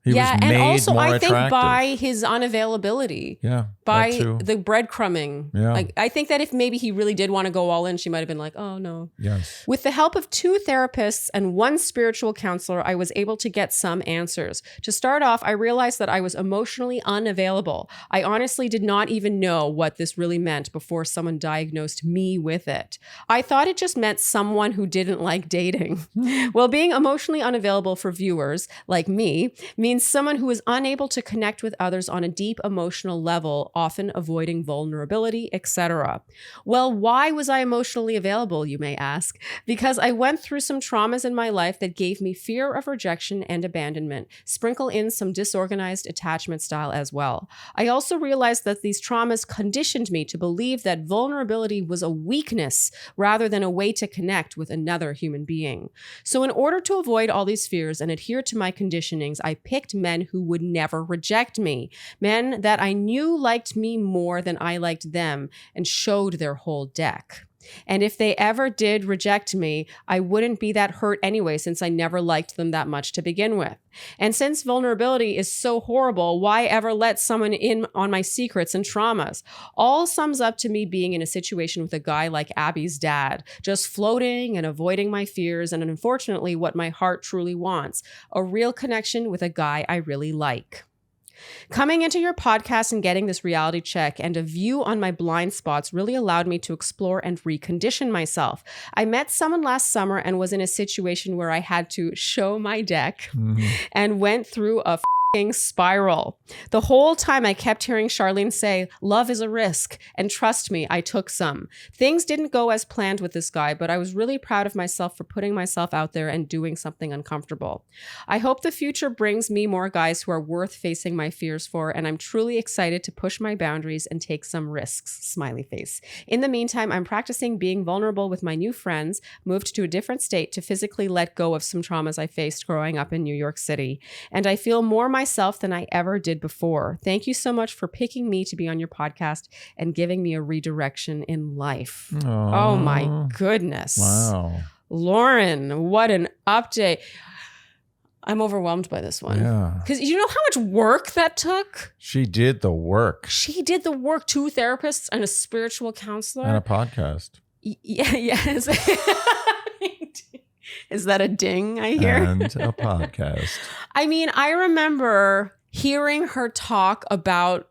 He was made and also more I think attractive. by his unavailability. Yeah. By the breadcrumbing. Yeah. Like, I think that if maybe he really did want to go all in, she might have been like, oh no. Yes. With the help of 2 therapists and 1 spiritual counselor, I was able to get some answers. To start off, I realized that I was emotionally unavailable. I honestly did not even know what this really meant before someone diagnosed me with it. I thought it just meant someone who didn't like dating. Well, being emotionally unavailable for viewers like me means someone who is unable to connect with others on a deep emotional level, often avoiding vulnerability, etc. Well, why was I emotionally available, you may ask? Because I went through some traumas in my life that gave me fear of rejection and abandonment. Sprinkle in some disorganized attachment style as well. I also realized that these traumas conditioned me to believe that vulnerability was a weakness rather than a way to connect with another human being. So in order to avoid all these fears and adhere to my conditionings, I picked men who would never reject me, men that I knew liked me more than I liked them and showed their whole deck. And if they ever did reject me, I wouldn't be that hurt anyway, since I never liked them that much to begin with. And since vulnerability is so horrible, why ever let someone in on my secrets and traumas? All sums up to me being in a situation with a guy like Abby's dad, just floating and avoiding my fears and unfortunately what my heart truly wants, a real connection with a guy I really like. Coming into your podcast and getting this reality check and a view on my blind spots really allowed me to explore and recondition myself. I met someone last summer and was in a situation where I had to show my deck and went through a spiral. The whole time I kept hearing Sharleen say, love is a risk. And trust me, I took some. Things didn't go as planned with this guy, but I was really proud of myself for putting myself out there and doing something uncomfortable. I hope the future brings me more guys who are worth facing my fears for, and I'm truly excited to push my boundaries and take some risks. Smiley face. In the meantime, I'm practicing being vulnerable with my new friends, moved to a different state to physically let go of some traumas I faced growing up in New York City. And I feel more myself than I ever did before. Thank you so much for picking me to be on your podcast and giving me a redirection in life. Aww. Oh my goodness. Wow. Lauren, what an update. I'm overwhelmed by this one. Yeah. Because you know how much work that took? She did the work. She did the work. 2 therapists and a spiritual counselor. And a podcast. Yeah, yes. Is that a ding I hear? And a podcast. I mean, I remember hearing her talk about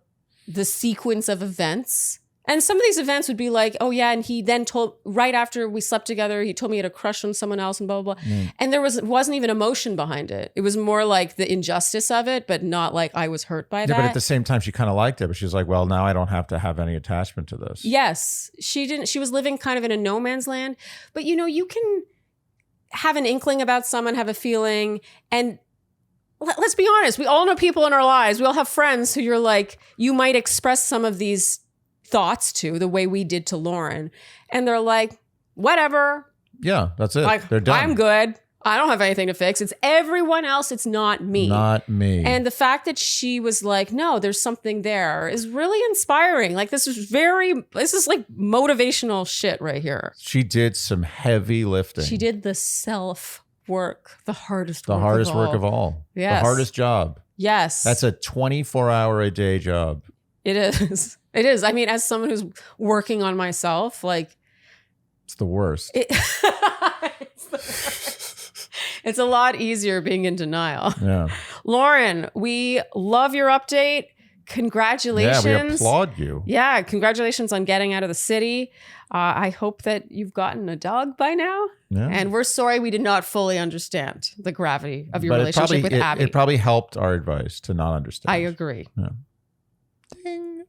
the sequence of events. And some of these events would be like, oh yeah, and he then told, right after we slept together, he told me he had a crush on someone else and blah, blah, blah. And there wasn't even emotion behind it. It was more like the injustice of it, but not like I was hurt by that. But at the same time, she kind of liked it. But she was like, well, now I don't have to have any attachment to this. Yes. She was living kind of in a no man's land. But you know, you can have an inkling about someone, have a feeling, and let's be honest, we all know people in our lives. We all have friends who you're like, you might express some of these thoughts to the way we did to Lauren. And they're like, whatever. Yeah, that's it. Like, they're done. I'm good. I don't have anything to fix. It's everyone else. It's not me. Not me. And the fact that she was like, no, there's something there is really inspiring. Like this is like motivational shit right here. She did some heavy lifting. She did the self work, the hardest work of all. Yes. The hardest job. Yes. That's a 24-hour-a-day job. It is. It is. I mean, as someone who's working on myself, like. It's the worst. It's a lot easier being in denial. Yeah. Lauren, we love your update. Congratulations. Yeah, we applaud you. Yeah, congratulations on getting out of the city. I hope that you've gotten a dog by now. Yeah. And we're sorry we did not fully understand the gravity of your relationship with Abby. It probably helped our advice to not understand. I agree. Yeah. Ding.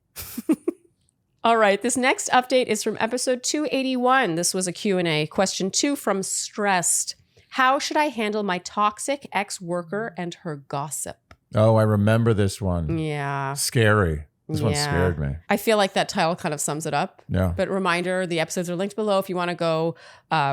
All right, this next update is from episode 281. This was a Q&A. Question 2 from Stressed. How should I handle my toxic ex-worker and her gossip? Oh, I remember this one. Yeah. Scary. This one scared me. I feel like that title kind of sums it up. Yeah. But reminder, the episodes are linked below if you want to go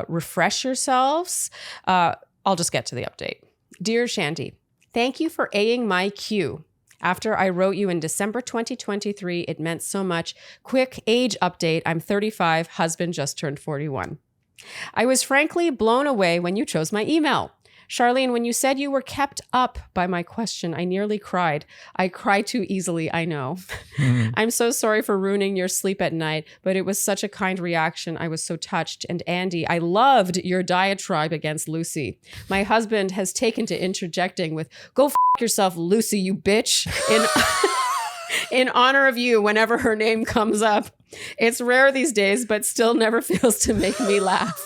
refresh yourselves. I'll just get to the update. Dear Shandy, thank you for Aing my Q. After I wrote you in December 2023, it meant so much. Quick age update. I'm 35, husband just turned 41. I was frankly blown away when you chose my email. Sharleen, when you said you were kept up by my question, I nearly cried. I cry too easily, I know. I'm so sorry for ruining your sleep at night, but it was such a kind reaction. I was so touched. And Andy, I loved your diatribe against Lucy. My husband has taken to interjecting with, go f*** yourself, Lucy, you bitch, in honor of you whenever her name comes up. It's rare these days, but still never fails to make me laugh.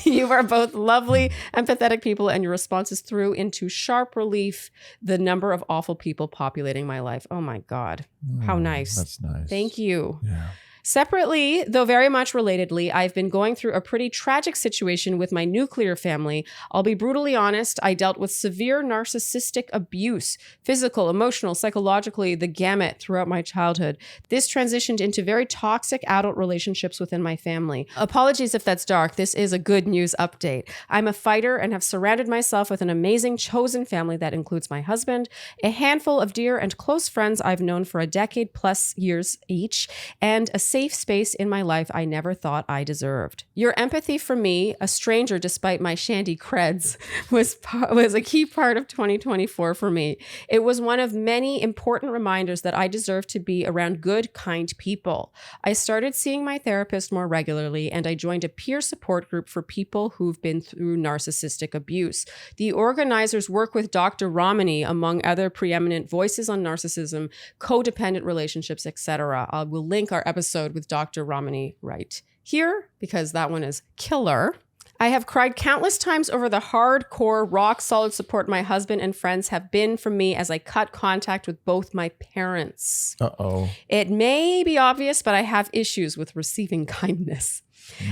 You are both lovely, empathetic people, and your responses threw into sharp relief the number of awful people populating my life. Oh my God. How nice. That's nice. Thank you. Yeah. Separately, though very much relatedly, I've been going through a pretty tragic situation with my nuclear family. I'll be brutally honest, I dealt with severe narcissistic abuse, physical, emotional, psychologically, the gamut throughout my childhood. This transitioned into very toxic adult relationships within my family. Apologies if that's dark. This is a good news update. I'm a fighter and have surrounded myself with an amazing chosen family that includes my husband, a handful of dear and close friends I've known for a decade plus years each, and a safe space in my life I never thought I deserved. Your empathy for me, a stranger despite my Shandy creds, was a key part of 2024 for me. It was one of many important reminders that I deserve to be around good, kind people. I started seeing my therapist more regularly, and I joined a peer support group for people who've been through narcissistic abuse. The organizers work with Dr. Romani, among other preeminent voices on narcissism, codependent relationships, etc. I will link our episode with Dr. Romani right here because that one is killer. I have cried countless times over the hardcore, rock-solid support my husband and friends have been from me as I cut contact with both my parents. Uh-oh. It may be obvious, but I have issues with receiving kindness.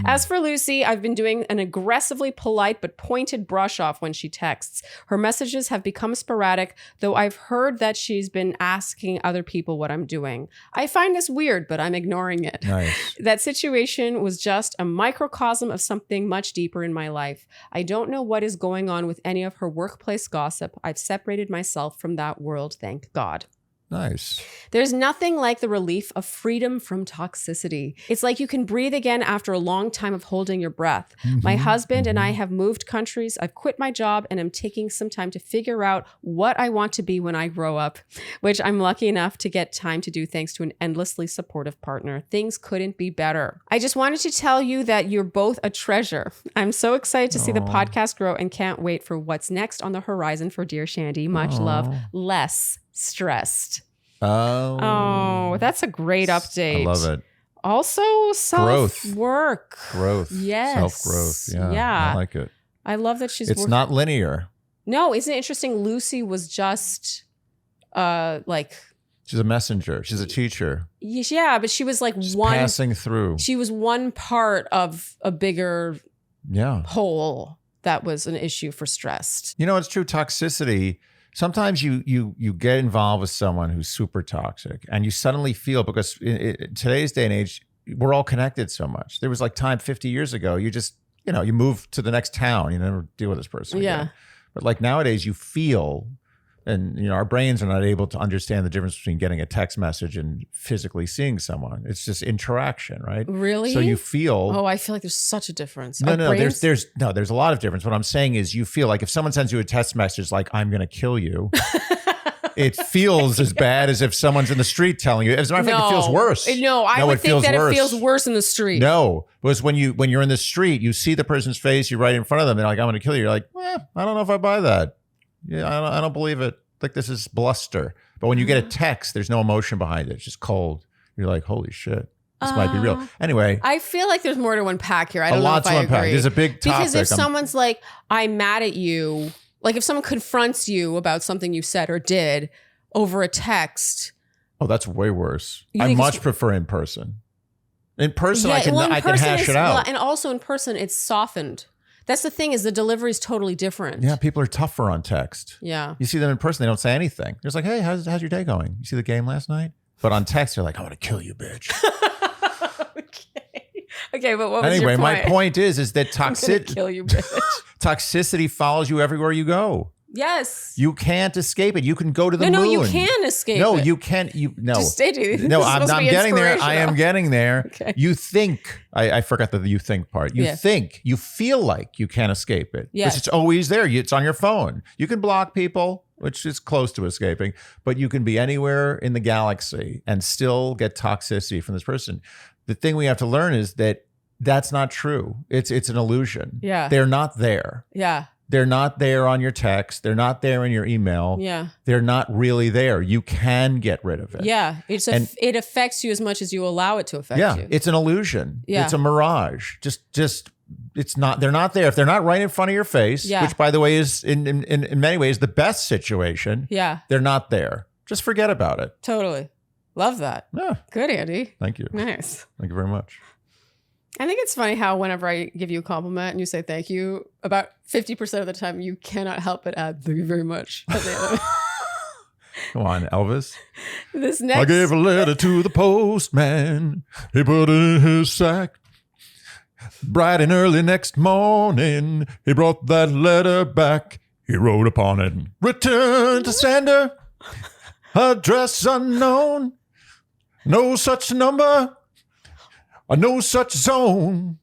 As for Lucy, I've been doing an aggressively polite but pointed brush off when she texts. Her messages have become sporadic, though I've heard that she's been asking other people what I'm doing. I find this weird, but I'm ignoring it. Nice. That situation was just a microcosm of something much deeper in my life. I don't know what is going on with any of her workplace gossip. I've separated myself from that world, thank God. Nice. There's nothing like the relief of freedom from toxicity. It's like you can breathe again after a long time of holding your breath. My husband and I have moved countries. I've quit my job and am taking some time to figure out what I want to be when I grow up, which I'm lucky enough to get time to do thanks to an endlessly supportive partner. Things couldn't be better. I just wanted to tell you that you're both a treasure. I'm so excited to see the podcast grow and can't wait for what's next on the horizon for Dear Shandy. Much love. Less stressed. Oh, that's a great update. I love it. Also, self-work. Growth. Yes. Self-growth. Yeah. I like it. I love that she's It's not linear. No, isn't it interesting? Lucy was just she's a messenger. She's a teacher. Yeah, but she was like She's passing through. She was one part of a bigger whole that was an issue for stressed. You know, it's true. Toxicity. Sometimes you get involved with someone who's super toxic and you suddenly feel, because in today's day and age, we're all connected so much. There was like time 50 years ago, you just, you move to the next town, you never deal with this person again. But like nowadays you feel, and our brains are not able to understand the difference between getting a text message and physically seeing someone. It's just interaction, right? Really? So you feel. Oh, I feel like there's such a difference. No. There's a lot of difference. What I'm saying is, you feel like if someone sends you a text message like "I'm going to kill you," it feels as bad as if someone's in the street telling you. As a matter of fact, it feels worse. No, I would think that it feels worse in the street. No, because when you're in the street, you see the person's face, you're right in front of them. They're like, "I'm going to kill you." You're like, I don't know if I buy that. Yeah, I don't believe it. Like, this is bluster. But when you get a text, there's no emotion behind it. It's just cold. You're like, holy shit, this might be real. Anyway. I feel like there's more to unpack here. I don't know if I agree. Unpack. There's a big topic. Because if someone's like, I'm mad at you, like if someone confronts you about something you said or did over a text. Oh, that's way worse. I much prefer in person. In person, I can hash it out. And also in person, it's softened. That's the thing, is the delivery is totally different. Yeah, people are tougher on text. Yeah. You see them in person, they don't say anything. They're just like, hey, how's your day going? You see the game last night? But on text, they're like, I'm going to kill you, bitch. Okay, but what was your point? Anyway, my point is that I'm gonna kill you, bitch. Toxicity follows you everywhere you go. Yes. You can't escape it. You can go to the moon. No, you can escape it. No, you can't. No. Just stay tuned. No, I'm getting there. I am getting there. Okay. You think, I forgot the you think part. You think, you feel like you can't escape it. Yes. Because it's always there. It's on your phone. You can block people, which is close to escaping, but you can be anywhere in the galaxy and still get toxicity from this person. The thing we have to learn is that that's not true. It's an illusion. Yeah. They're not there. Yeah. They're not there on your text. They're not there in your email. Yeah. They're not really there. You can get rid of it. Yeah. It affects you as much as you allow it to affect you. Yeah. It's an illusion. Yeah. It's a mirage. Just it's not, they're not there. If they're not right in front of your face, which by the way is in many ways the best situation. Yeah. They're not there. Just forget about it. Totally. Love that. Yeah. Good, Andy. Thank you. Nice. Thank you very much. I think it's funny how whenever I give you a compliment and you say thank you, about 50% of the time you cannot help but add thank you very much at the end of it. Come on, Elvis. I gave a letter to the postman. He put it in his sack. Bright and early next morning, he brought that letter back. He wrote upon it, return to sender, address unknown, no such number. No such zone.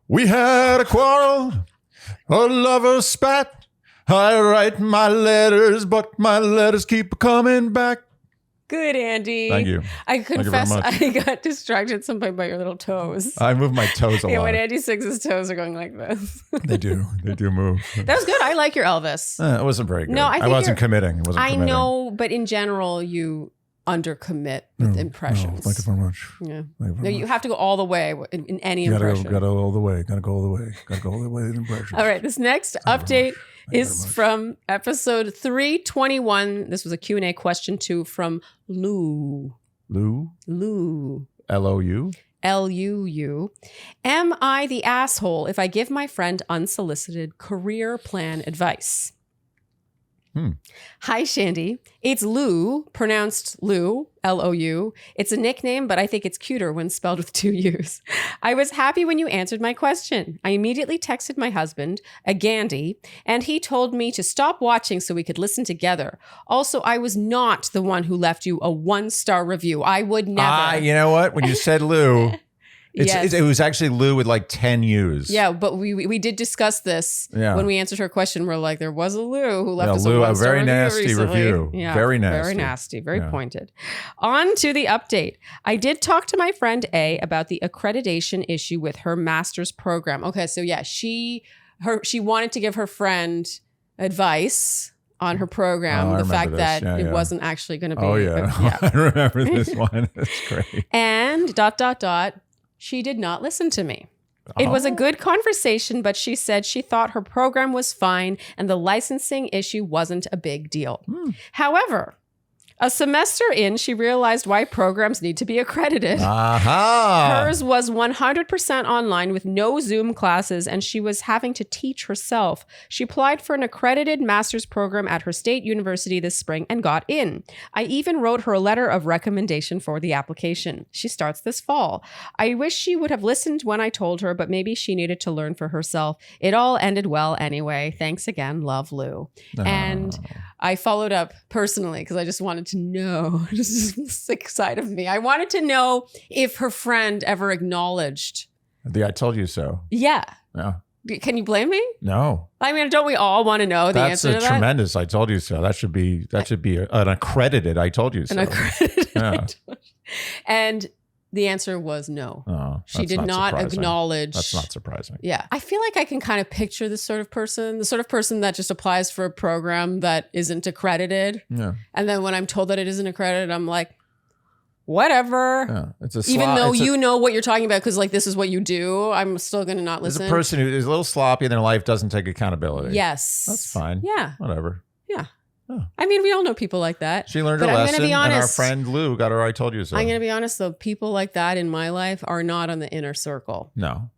We had a quarrel, a lover spat. I write my letters, but my letters keep coming back. Good, Andy. Thank you. I confess I got distracted at some point by your little toes. I move my toes a lot. Yeah, when Andy sings, his toes are going like this. They do. They do move. That was good. I like your Elvis. It wasn't very good. No, I wasn't committing. I know, but in general, you undercommit with impressions. Thank you very much. Yeah. No, you have to go all the way in any impression. Gotta go all the way. Gotta go all the way. Gotta go all the way in impressions. All right. This next update is from episode 321. This was a Q&A question 2 from Lou. Lou? L-O-U? L-U-U. Am I the asshole if I give my friend unsolicited career plan advice? Hi, Shandy. It's Lou, pronounced Lou, L-O-U. It's a nickname, but I think it's cuter when spelled with 2 U's. I was happy when you answered my question. I immediately texted my husband, a Gandhi, and he told me to stop watching so we could listen together. Also, I was not the one who left you a 1-star review. I would never. You know what? When you said Lou... Yes. It was actually Lou with like 10 U's. Yeah, but we did discuss this when we answered her question. We're like, there was a Lou who left us Lou, a very nasty recently. review. Yeah, very nasty. Very nasty, very pointed. On to the update. I did talk to my friend A about the accreditation issue with her master's program. Okay, so yeah, she wanted to give her friend advice on her program, the fact that it wasn't actually going to be. Oh, yeah. I remember this one. That's great. And ... She did not listen to me. It was a good conversation, but she said she thought her program was fine and the licensing issue wasn't a big deal. However, a semester in, she realized why programs need to be accredited. Hers was 100% online with no Zoom classes, and she was having to teach herself. She applied for an accredited master's program at her state university this spring and got in. I even wrote her a letter of recommendation for the application. She starts this fall. I wish she would have listened when I told her, but maybe she needed to learn for herself. It all ended well anyway. Thanks again. Love, Lou. And I followed up personally because I just wanted to know. This is the sick side of me. I wanted to know if her friend ever acknowledged. I told you so. Yeah. Yeah. Can you blame me? No. I mean, don't we all want to know the answer to that? That's tremendous. I told you so. That should be an accredited I told you so. An accredited. Yeah. And the answer was no. Oh, she did not acknowledge. That's not surprising. Yeah. I feel like I can kind of picture this sort of person, the sort of person that just applies for a program that isn't accredited. Yeah. And then when I'm told that it isn't accredited, I'm like, whatever. Yeah. Even though you know what you're talking about because like this is what you do, I'm still going to not listen. It's a person who is a little sloppy and their life doesn't take accountability. Yes. That's fine. Yeah. Whatever. Yeah. Oh. I mean, we all know people like that. She learned her lesson, and our friend Lou got her I told you so. I'm going to be honest, though. People like that in my life are not on the inner circle. No.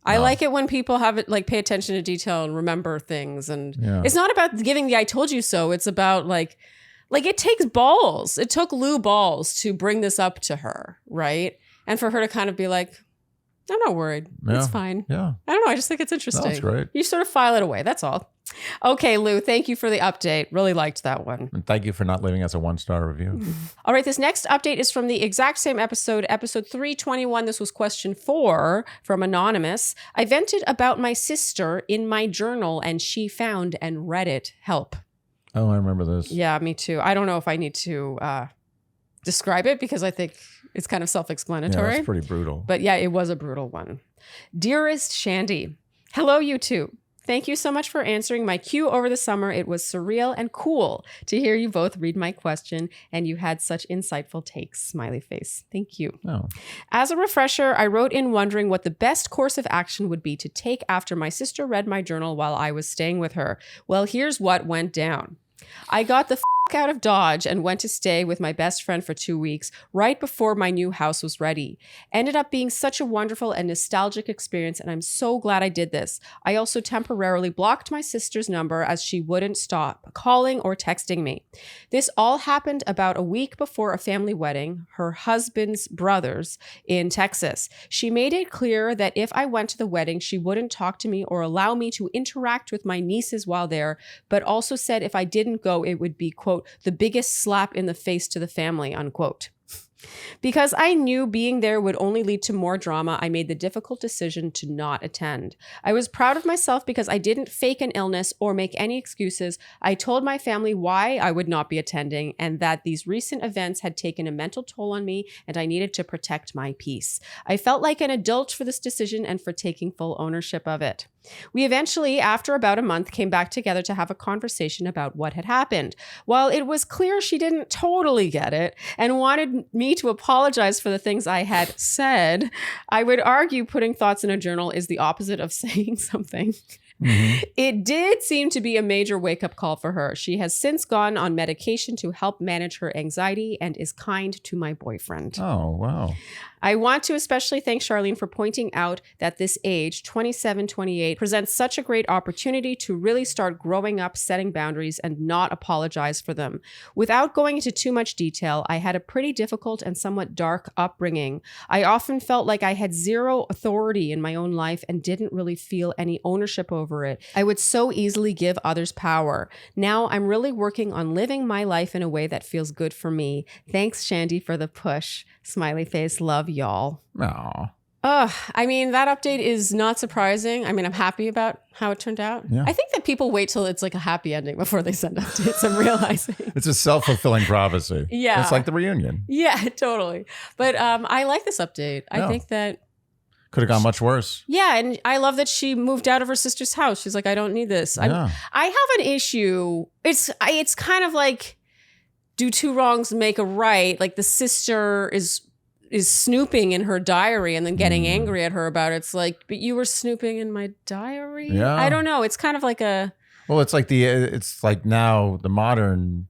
I like it when people have it, like, pay attention to detail and remember things. And it's not about giving the I told you so. It's about, like it takes balls. It took Lou balls to bring this up to her, right? And for her to kind of be like, I'm not worried. Yeah. It's fine. Yeah. I don't know. I just think it's interesting. That's great. You sort of file it away. That's all. Okay, Lou, thank you for the update. Really liked that one. And thank you for not leaving us a 1-star review. All right, this next update is from the exact same episode 321. This was question 4 from Anonymous. I vented about my sister in my journal and she found and read it. Help. Oh, I remember this. Yeah, me too. I don't know if I need to describe it because I think it's kind of self-explanatory. Yeah, it's pretty brutal. But yeah, it was a brutal one. Dearest Shandy, hello, you two. Thank you so much for answering my Q over the summer. It was surreal and cool to hear you both read my question, and you had such insightful takes. Smiley face. Thank you. Oh. As a refresher, I wrote in wondering what the best course of action would be to take after my sister read my journal while I was staying with her. Well, here's what went down. I got the out of Dodge and went to stay with my best friend for 2 weeks right before my new house was ready. Ended up being such a wonderful and nostalgic experience, and I'm so glad I did this. I also temporarily blocked my sister's number as she wouldn't stop calling or texting me. This all happened about a week before a family wedding, her husband's brothers, in Texas. She made it clear that if I went to the wedding, she wouldn't talk to me or allow me to interact with my nieces while there, but also said if I didn't go, it would be, quote, the biggest slap in the face to the family, unquote. Because I knew being there would only lead to more drama, I made the difficult decision to not attend. I was proud of myself because I didn't fake an illness or make any excuses. I told my family why I would not be attending and that these recent events had taken a mental toll on me and I needed to protect my peace. I felt like an adult for this decision and for taking full ownership of it. We eventually, after about a month, came back together to have a conversation about what had happened. While it was clear she didn't totally get it and wanted me to apologize for the things I had said, I would argue putting thoughts in a journal is the opposite of saying something. Mm-hmm. It did seem to be a major wake-up call for her. She has since gone on medication to help manage her anxiety and is kind to my boyfriend. Oh, wow. I want to especially thank Sharleen for pointing out that this age, 27, 28, presents such a great opportunity to really start growing up, setting boundaries, and not apologize for them. Without going into too much detail, I had a pretty difficult and somewhat dark upbringing. I often felt like I had zero authority in my own life and didn't really feel any ownership over it. I would so easily give others power. Now I'm really working on living my life in a way that feels good for me. Thanks, Shandy, for the push. Smiley face. Love y'all. Aw. I mean, that update is not surprising. I mean, I'm happy about how it turned out. Yeah. I think that people wait till it's like a happy ending before they send updates. I'm realizing. It's a self-fulfilling prophecy. Yeah. It's like the reunion. Yeah, totally. But I like this update. I think that could have gone much worse. Yeah, and I love that she moved out of her sister's house. She's like, I don't need this. Yeah. I have an issue. It's kind of like, do two wrongs make a right? Like the sister is snooping in her diary and then getting angry at her about it. It's like, but you were snooping in my diary? Yeah. I don't know. It's kind of like a... Well, it's like now the modern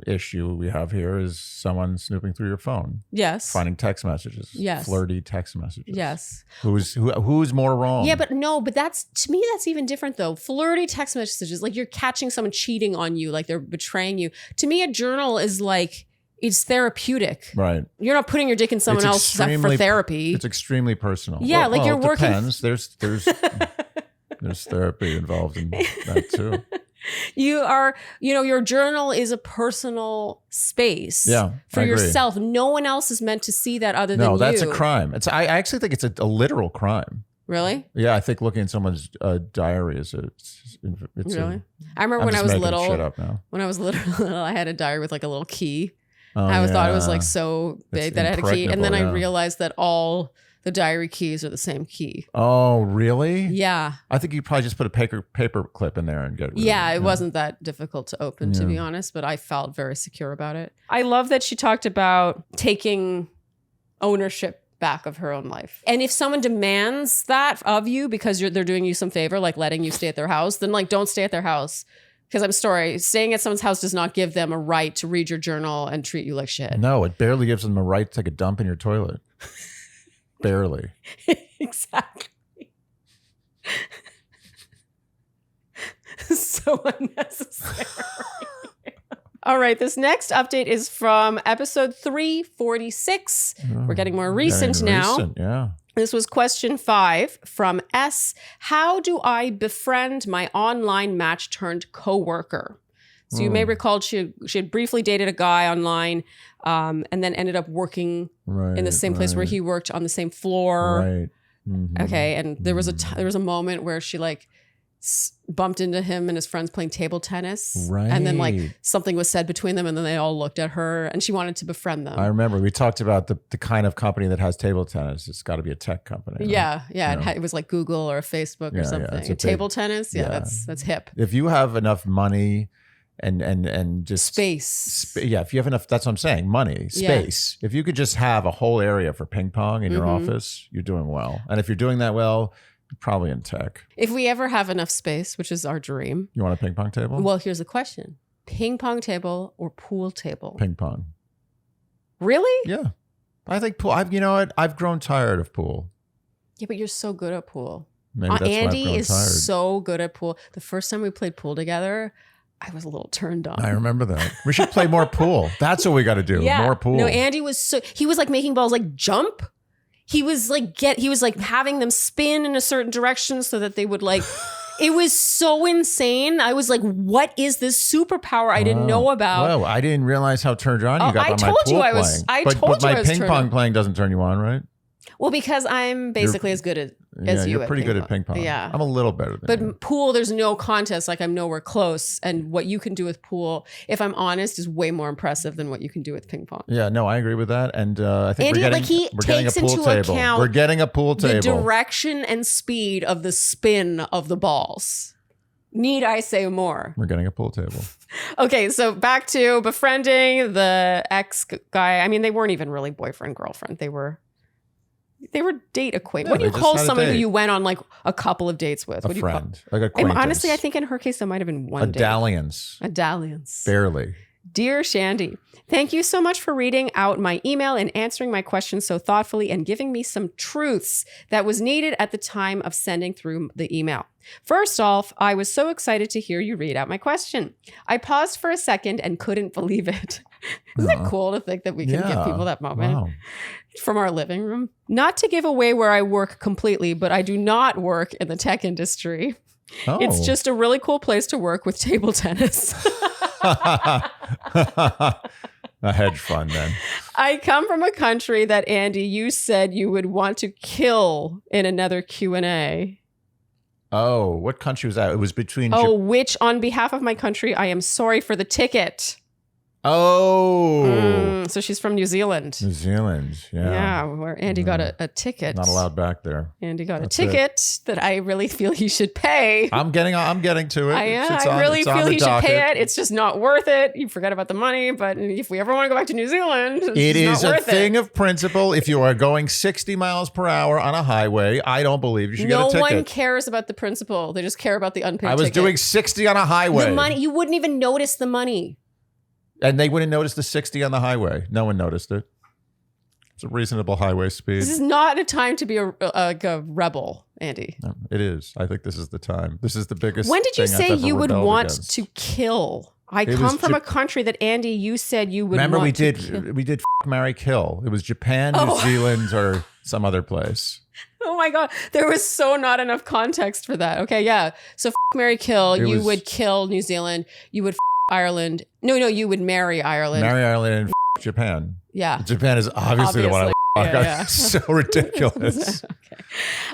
issue we have here is someone snooping through your phone. Yes. Finding text messages. Yes. Flirty text messages. Yes. Who's more wrong? Yeah, but that's, to me, that's even different though. Flirty text messages, like you're catching someone cheating on you, like they're betraying you. To me, a journal is like, it's therapeutic. Right. You're not putting your dick in someone else for therapy. It's extremely personal. Yeah, like you're working. Depends. There's therapy involved in that too. Your journal is a personal space for yourself. No one else is meant to see that other than you. No, that's a crime. I actually think it's a literal crime. Really? Yeah, I think looking at someone's diary is really. I remember when I was little. Shit up now. When I was little, I had a diary with like a little key. I thought it was like so big that I had a key, and then I realized that all the diary keys are the same key. Oh, really? Yeah. I think you probably just put a paper clip in there and get rid of it. It wasn't that difficult to open, to be honest, but I felt very secure about it. I love that she talked about taking ownership back of her own life. And if someone demands that of you because they're doing you some favor, like letting you stay at their house, then like don't stay at their house. Because I'm sorry, staying at someone's house does not give them a right to read your journal and treat you like shit. No, it barely gives them a right to take a dump in your toilet. Barely. Exactly. So unnecessary. All right, this next update is from episode 346. We're getting more recent now. Yeah. This was question 5 from S. How do I befriend my online match turned coworker? So you may recall she had briefly dated a guy online and then ended up working in the same place where he worked on the same floor. Right. Mm-hmm. Okay. And there was a moment where she like bumped into him and his friends playing table tennis. Right. And then like something was said between them and then they all looked at her and she wanted to befriend them. I remember we talked about the kind of company that has table tennis. It's got to be a tech company. Right? Yeah. Yeah. It was like Google or Facebook or something. Yeah, table tennis. Yeah, that's hip. If you have enough money and just space. If you have enough, that's what I'm saying. Money, space. If you could just have a whole area for ping pong in your office, you're doing well. And if you're doing that well, you're probably in tech. If we ever have enough space, which is our dream. You want a ping pong table? Well, here's the question. Ping pong table or pool table? Ping pong. Really? Yeah. I think pool. You know what? I've grown tired of pool. Yeah, but you're so good at pool. Maybe that's Andy why I've is grown tired. so good at pool. The first time we played pool together, I was a little turned on. I remember that. We should play more pool. That's what we got to do. Yeah. More pool. No, Andy was he was like making balls like jump. He was like having them spin in a certain direction so that they would like, it was so insane. I was like, what is this superpower I didn't know about? Well, I didn't realize how turned on you got by my pool playing. But my ping pong playing doesn't turn you on, right? Well, because I'm basically as good as you. You're pretty good at ping pong. Yeah. I'm a little better than you. But pool, there's no contest. Like I'm nowhere close. And what you can do with pool, if I'm honest, is way more impressive than what you can do with ping pong. Yeah, no, I agree with that. And I think Andy, we're getting a pool table. We're getting a pool table. The direction and speed of the spin of the balls. Need I say more? We're getting a pool table. Okay, so back to befriending the ex guy. I mean, they weren't even really boyfriend, girlfriend. They were date acquaintance. Yeah, what do you call someone who you went on like a couple of dates with? A what do friend. You call? Like acquaintance. Honestly, I think in her case, that might have been one date. Dalliance. A dalliance. Barely. Dear Shandy, thank you so much for reading out my email and answering my questions so thoughtfully and giving me some truths that was needed at the time of sending through the email. First off, I was so excited to hear you read out my question. I paused for a second and couldn't believe it. Isn't it cool to think that we can give people that moment? Wow. From our living room? Not to give away where I work completely, but I do not work in the tech industry. Oh. It's just a really cool place to work with table tennis. A hedge fund then. I come from a country that, Andy, you said you would want to kill in another Q&A. Oh, what country was that? It was between... which on behalf of my country, I am sorry for the ticket. Oh. So she's from New Zealand. New Zealand, yeah. Yeah, where Andy got a ticket. Not allowed back there. Andy got a ticket that I really feel he should pay. I'm getting to it. I really feel he should pay it. It's just not worth it. You forget about the money, but if we ever want to go back to New Zealand, it is a thing of principle. If you are going 60 miles per hour on a highway, I don't believe you should get a ticket. No one cares about the principle. They just care about the unpaid ticket. I was doing 60 on a highway. The money, you wouldn't even notice the money. And they wouldn't notice the 60 on the highway. No one noticed it. It's a reasonable highway speed. This is not a time to be a rebel, Andy. No, it is. I think this is the time. This is the biggest. When did you say you would want against. To kill? I come from a country that, Andy, you said you would Remember want to kill. We did marry, kill. It was Japan, New Zealand, or some other place. Oh my God. There was so not enough context for that. Okay, yeah. So marry, kill. You would kill New Zealand. You would Ireland. No, you would marry Ireland. Marry Ireland and Japan. Yeah. Japan is obviously the one I would fuck. Yeah. So ridiculous. Okay.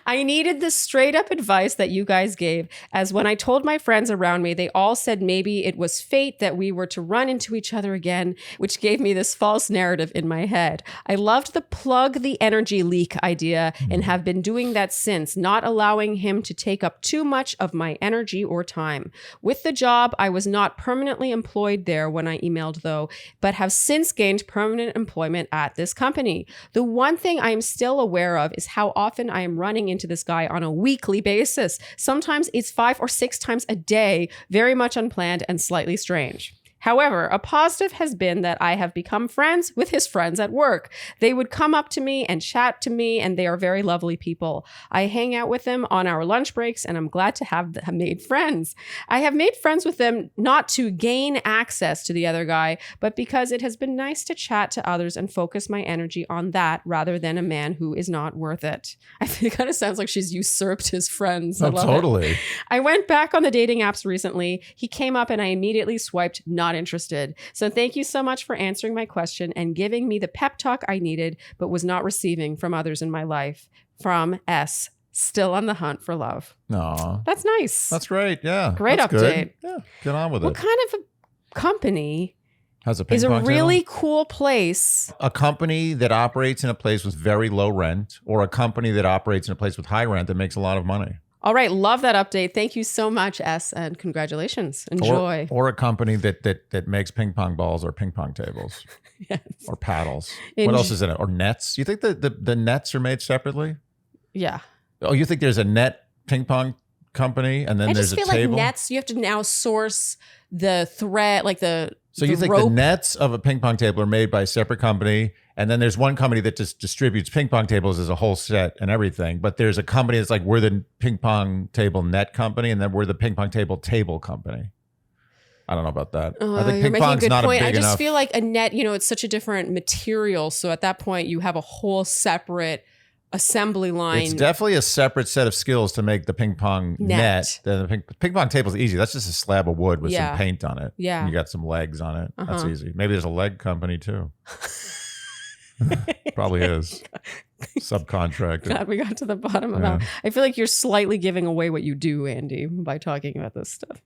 I needed the straight up advice that you guys gave, as when I told my friends around me, they all said maybe it was fate that we were to run into each other again, which gave me this false narrative in my head. I loved the plug the energy leak idea and have been doing that since, not allowing him to take up too much of my energy or time. With the job, I was not permanently employed there when I emailed though, but have since gained permanent employment at this company. The one thing I am still aware of is how often I am running into this guy on a weekly basis. Sometimes it's 5 or 6 times a day, very much unplanned and slightly strange. However, a positive has been that I have become friends with his friends at work. They would come up to me and chat to me, and they are very lovely people. I hang out with them on our lunch breaks, and I'm glad to have made friends. I have made friends with them not to gain access to the other guy, but because it has been nice to chat to others and focus my energy on that rather than a man who is not worth it. I think it kind of sounds like she's usurped his friends. Oh, totally. I went back on the dating apps recently. He came up and I immediately swiped not interested. So thank you so much for answering my question and giving me the pep talk I needed, but was not receiving from others in my life. From S. Still on the hunt for love. No. That's nice. That's great. Yeah. Great That's update. Good. Yeah. Get on with it. What kind of a company has a ping is a pong really table? cool place? A company that operates in a place with very low rent, or a company that operates in a place with high rent that makes a lot of money. All right. Love that update. Thank you so much, S, and congratulations. Enjoy. Or a company that makes ping pong balls or ping pong tables. Yes. Or paddles. What else is in it? Or nets? You think the nets are made separately? Yeah. Oh, you think there's a net ping pong company and then there's a table? I just feel like nets, you have to now source the thread, like the So you think rope. the nets of a ping pong table are made by a separate company, and then there's one company that just distributes ping pong tables as a whole set and everything, but there's a company that's like, we're the ping pong table net company, and then we're the ping pong table company. I don't know about that. I think ping pong's not a big enough. I just feel like a net, it's such a different material. So at that point, you have a whole separate assembly line. It's definitely a separate set of skills to make the ping pong net. The ping pong table is easy. That's just a slab of wood with some paint on it. Yeah. And you got some legs on it. That's easy. Maybe there's a leg company too. Probably is. Subcontracted. Glad we got to the bottom of that. I feel like you're slightly giving away what you do, Andy, by talking about this stuff.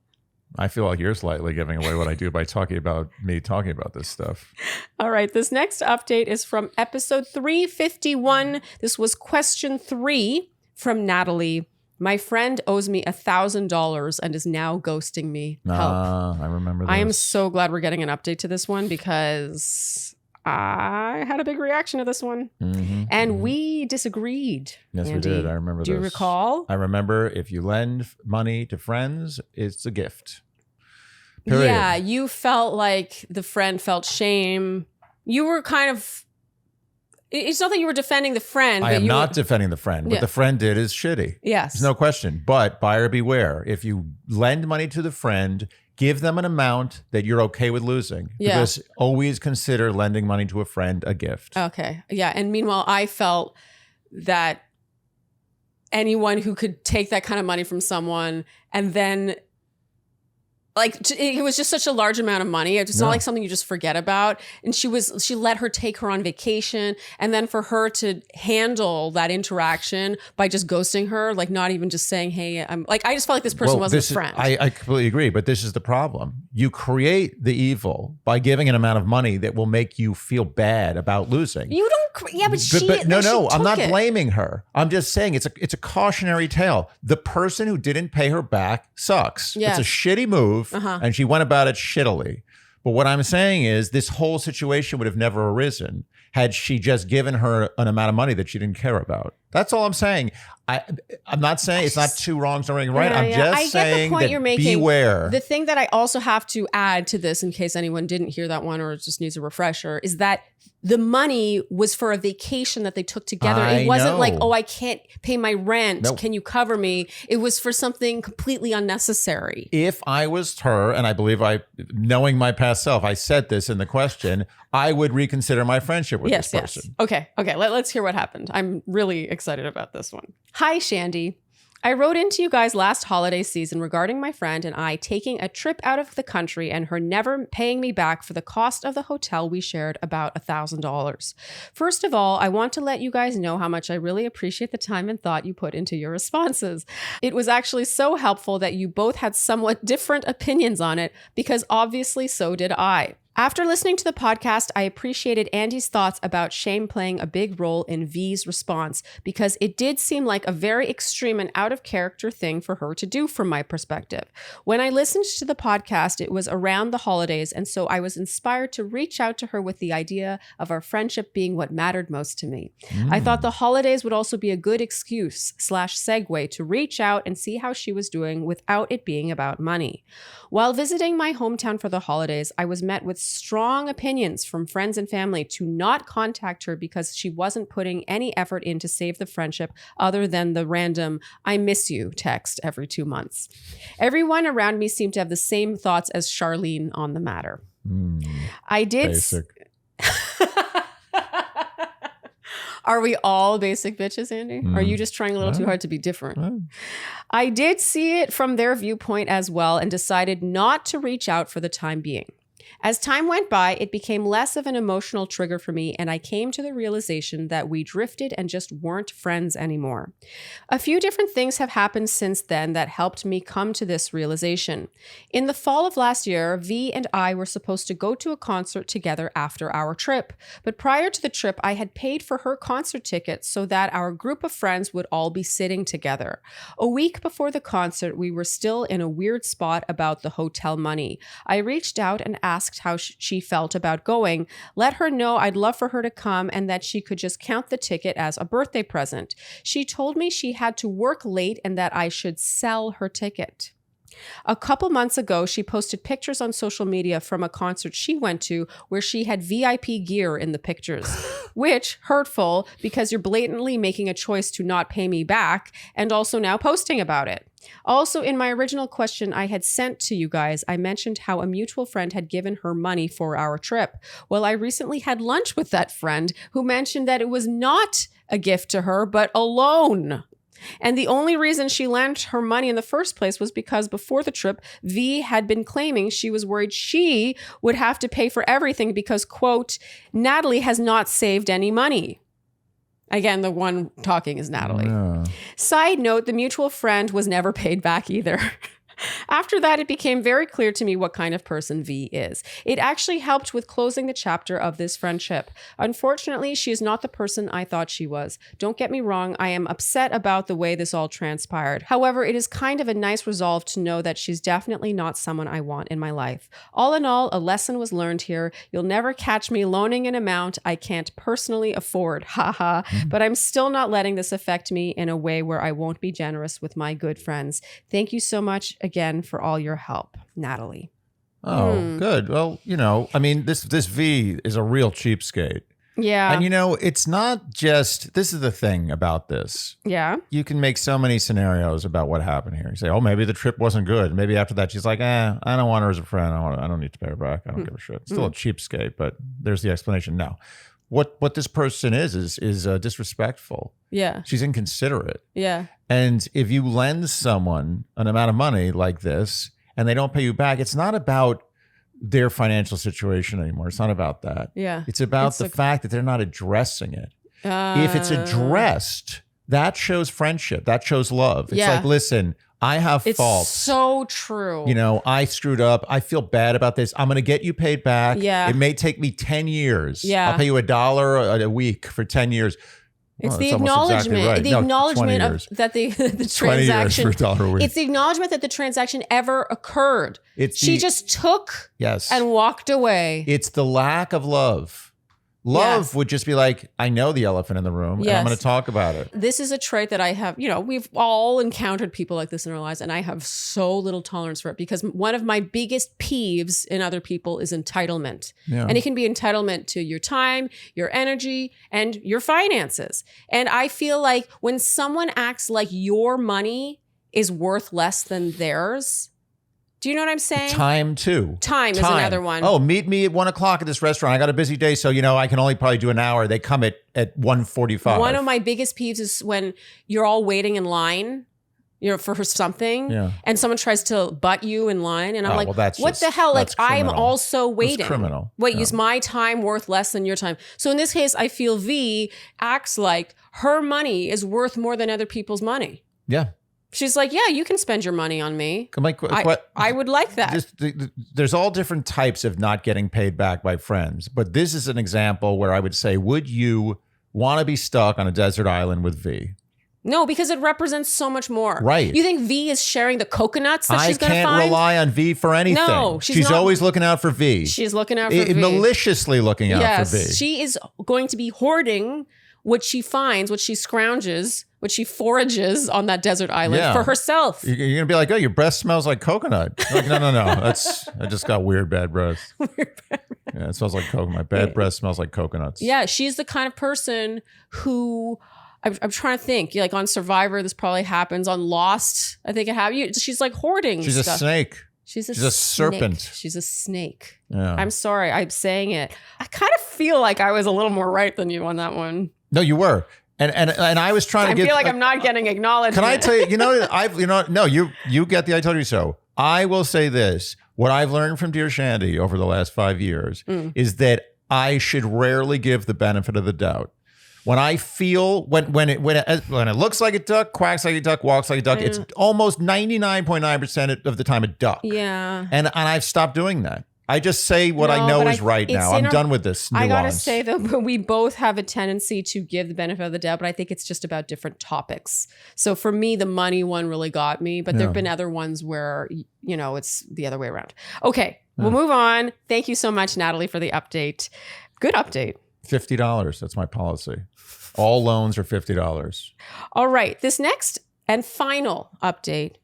I feel like you're slightly giving away what I do by talking about this stuff. All right. This next update is from episode 351. This was question 3 from Natalie. My friend owes me $1,000 and is now ghosting me. Help. I remember this. I am so glad we're getting an update to this one because I had a big reaction to this one. And we disagreed. Yes, Andy. we did. I remember Do you recall? I remember if you lend money to friends, it's a gift. Period. Yeah, you felt like the friend felt shame. You were kind of... It's not that you were defending the friend. I am not defending the friend. What Yeah. the friend did is shitty. Yes. There's no question. But buyer beware. If you lend money to the friend, give them an amount that you're okay with losing. Yeah. Because always consider lending money to a friend a gift. Okay. Yeah. And meanwhile, I felt that anyone who could take that kind of money from someone and then... Like it was just such a large amount of money. It's not like something you just forget about. And she let her take her on vacation. And then for her to handle that interaction by just ghosting her, like not even just saying, hey, I'm like, I just felt like this person wasn't a friend. I completely agree. But this is the problem. You create the evil by giving an amount of money that will make you feel bad about losing. You don't. Yeah, but no, I'm not blaming her. I'm just saying it's a cautionary tale. The person who didn't pay her back sucks. Yes. It's a shitty move, and she went about it shittily. But what I'm saying is this whole situation would have never arisen had she just given her an amount of money that she didn't care about. That's all I'm saying. I'm not saying it's not two wrongs, no right. I'm just saying that you're making. Beware. The thing that I also have to add to this, in case anyone didn't hear that one or just needs a refresher, is that the money was for a vacation that they took together. It wasn't like, oh, I can't pay my rent. Nope. Can you cover me? It was for something completely unnecessary. If I was her, and I believe knowing my past self, I said this in the question, I would reconsider my friendship with this person. Yes. Okay. Let's hear what happened. I'm really excited about this one. Hi, Shandy. I wrote into you guys last holiday season regarding my friend and I taking a trip out of the country and her never paying me back for the cost of the hotel we shared, about $1,000. First of all, I want to let you guys know how much I really appreciate the time and thought you put into your responses. It was actually so helpful that you both had somewhat different opinions on it, because obviously so did I. After listening to the podcast, I appreciated Andy's thoughts about shame playing a big role in V's response, because it did seem like a very extreme and out of character thing for her to do from my perspective. When I listened to the podcast, it was around the holidays, and so I was inspired to reach out to her with the idea of our friendship being what mattered most to me. I thought the holidays would also be a good excuse/segue to reach out and see how she was doing without it being about money. While visiting my hometown for the holidays, I was met with strong opinions from friends and family to not contact her because she wasn't putting any effort in to save the friendship other than the random "I miss you" text every 2 months. Everyone around me seemed to have the same thoughts as Sharleen on the matter. I did... Basic. Are we all basic bitches, Andy? Are you just trying a little too hard to be different? I did see it from their viewpoint as well and decided not to reach out for the time being. As time went by, it became less of an emotional trigger for me, and I came to the realization that we drifted and just weren't friends anymore. A few different things have happened since then that helped me come to this realization. In the fall of last year, V and I were supposed to go to a concert together after our trip. But prior to the trip, I had paid for her concert ticket so that our group of friends would all be sitting together. A week before the concert, we were still in a weird spot about the hotel money. I reached out and asked how she felt about going, let her know I'd love for her to come and that she could just count the ticket as a birthday present. She told me she had to work late and that I should sell her ticket. A couple months ago, she posted pictures on social media from a concert she went to where she had VIP gear in the pictures, which hurtful because you're blatantly making a choice to not pay me back and also now posting about it. Also, in my original question I had sent to you guys, I mentioned how a mutual friend had given her money for our trip. Well, I recently had lunch with that friend who mentioned that it was not a gift to her, but a loan. And the only reason she lent her money in the first place was because before the trip, V had been claiming she was worried she would have to pay for everything because, quote, Natalie has not saved any money. Again, the one talking is Natalie. Yeah. Side note, the mutual friend was never paid back either. After that, it became very clear to me what kind of person V is. It actually helped with closing the chapter of this friendship. Unfortunately, she is not the person I thought she was. Don't get me wrong, I am upset about the way this all transpired. However, it is kind of a nice resolve to know that she's definitely not someone I want in my life. All in all, a lesson was learned here. You'll never catch me loaning an amount I can't personally afford, haha, but I'm still not letting this affect me in a way where I won't be generous with my good friends. Thank you so much again for all your help, Natalie. Oh, good. Well, I mean, this V is a real cheapskate. Yeah. And it's not just, this is the thing about this. Yeah. You can make so many scenarios about what happened here. You say, oh, maybe the trip wasn't good. Maybe after that, she's like, I don't want her as a friend. I don't need to pay her back. I don't give a shit. Still a cheapskate, but there's the explanation. No. What this person is disrespectful. Yeah. She's inconsiderate. Yeah. And if you lend someone an amount of money like this and they don't pay you back, it's not about their financial situation anymore. It's not about that. Yeah. It's about the fact that they're not addressing it. If it's addressed, that shows friendship. That shows love. It's like, listen, I have faults. It's so true. I screwed up. I feel bad about this. I'm going to get you paid back. Yeah. It may take me 10 years. Yeah. I'll pay you $1 a week for 10 years. It's Well, the that's almost acknowledgement, exactly right. the acknowledgement 20 of years. that the 20 years transaction. for $1 a week. It's the acknowledgement that the transaction ever occurred. She just took and walked away. It's the lack of love. Love would just be like, I know the elephant in the room, and I'm going to talk about it. This is a trait that I have, we've all encountered people like this in our lives, and I have so little tolerance for it because one of my biggest peeves in other people is entitlement. Yeah. And it can be entitlement to your time, your energy, and your finances. And I feel like when someone acts like your money is worth less than theirs, do you know what I'm saying? Time too. Time is another one. Oh, meet me at 1:00 at this restaurant. I got a busy day, so I can only probably do an hour. They come at 1:45. One of my biggest peeves is when you're all waiting in line, for something, and someone tries to butt you in line, and I'm like, what the hell? Like, I'm also waiting. That's criminal. Wait, is my time worth less than your time? So in this case, I feel V acts like her money is worth more than other people's money. Yeah. She's like, yeah, you can spend your money on me. I'm like, I would like that. There's all different types of not getting paid back by friends. But this is an example where I would say, would you want to be stuck on a desert island with V? No, because it represents so much more. Right. You think V is sharing the coconuts that she's going to find? I can't rely on V for anything. No, she's always looking out for V. She's looking out for V. Maliciously looking out for V. She is going to be hoarding what she finds, what she scrounges, what she forages on that desert island for herself. You're going to be like, oh, your breath smells like coconut. Like, no. I just got weird bad breath. Yeah, it smells like coconut. My bad breath smells like coconuts. Yeah, she's the kind of person who, I'm trying to think, like on Survivor, this probably happens. On Lost, I think it happens. She's like hoarding She's stuff. A snake. She's a serpent. She's a snake. Yeah. I'm sorry, I'm saying it. I kind of feel like I was a little more right than you on that one. No, you were. And I was trying to get. I feel like I'm not getting acknowledgement. Can I tell you? You get the I told you so. I will say this: what I've learned from Dear Shandy over the last 5 years is that I should rarely give the benefit of the doubt. When I feel when it looks like a duck, quacks like a duck, walks like a duck, it's almost 99.9% of the time a duck. Yeah. And I've stopped doing that. I just say what I know is right now. I'm done with this nuance. I gotta say though, we both have a tendency to give the benefit of the doubt, but I think it's just about different topics. So for me, the money one really got me, but there've been other ones where, it's the other way around. Okay, we'll move on. Thank you so much, Natalie, for the update. Good update. $50. That's my policy. All loans are $50. All right. This next and final update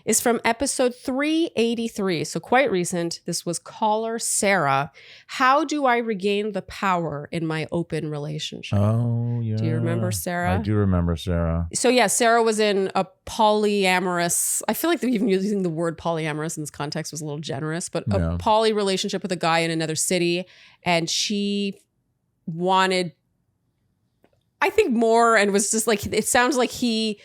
is from episode 383. So quite recent. This was caller Sarah. How do I regain the power in my open relationship? Oh, yeah. Do you remember Sarah? I do remember Sarah. So yeah, Sarah was in a polyamorous, I feel like even using the word polyamorous in this context was a little generous, but a poly relationship with a guy in another city. And she wanted, I think, more, and was just like, it sounds like she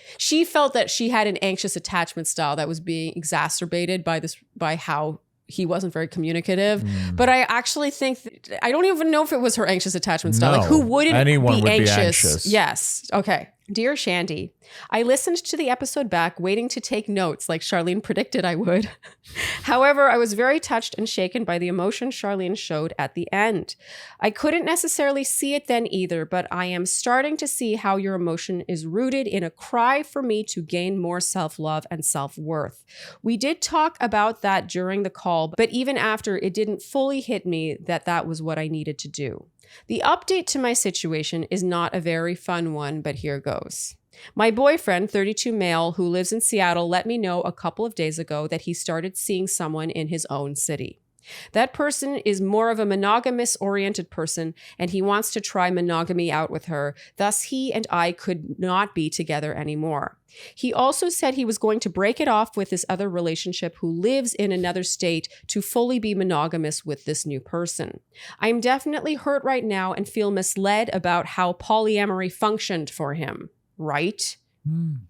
felt that she had an anxious attachment style that was being exacerbated by how he wasn't very communicative. But I actually think I don't even know if it was her anxious attachment style. Like, who wouldn't anyone be would anxious? Yes. Okay. Dear Shandy, I listened to the episode back waiting to take notes like Sharleen predicted I would. However, I was very touched and shaken by the emotion Sharleen showed at the end. I couldn't necessarily see it then either, but I am starting to see how your emotion is rooted in a cry for me to gain more self-love and self-worth. We did talk about that during the call, but even after, it didn't fully hit me that that was what I needed to do. The update to my situation is not a very fun one, but here goes. My boyfriend, 32 male, who lives in Seattle, let me know a couple of days ago that he started seeing someone in his own city. That person is more of a monogamous-oriented person, and he wants to try monogamy out with her. Thus, he and I could not be together anymore. He also said he was going to break it off with this other relationship who lives in another state to fully be monogamous with this new person. I am definitely hurt right now and feel misled about how polyamory functioned for him. Right?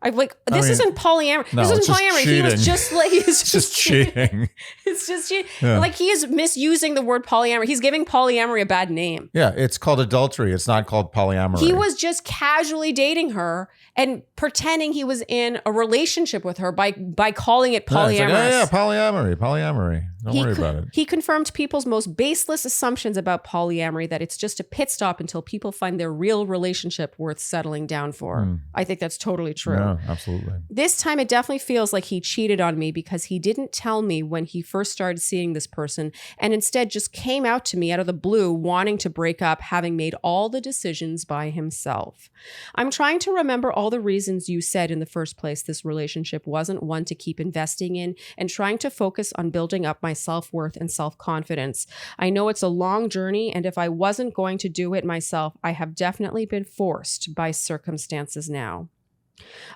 I'm like, isn't polyamory. No, this isn't polyamory. cheating. He was just like, It's just cheating. It's just cheating. Yeah. Like, he is misusing the word polyamory. He's giving polyamory a bad name. Yeah, it's called adultery. It's not called polyamory. He was just casually dating her and pretending he was in a relationship with her by calling it polyamorous. Yeah, polyamory. Don't worry about it. He confirmed people's most baseless assumptions about polyamory, that it's just a pit stop until people find their real relationship worth settling down for. I think that's totally true. Yeah, absolutely. This time it definitely feels like he cheated on me because he didn't tell me when he first started seeing this person and instead just came out to me out of the blue wanting to break up, having made all the decisions by himself. I'm trying to remember all the reasons you said in the first place this relationship wasn't one to keep investing in, and trying to focus on building up my self-worth and self-confidence. I know it's a long journey, and if I wasn't going to do it myself, I have definitely been forced by circumstances now.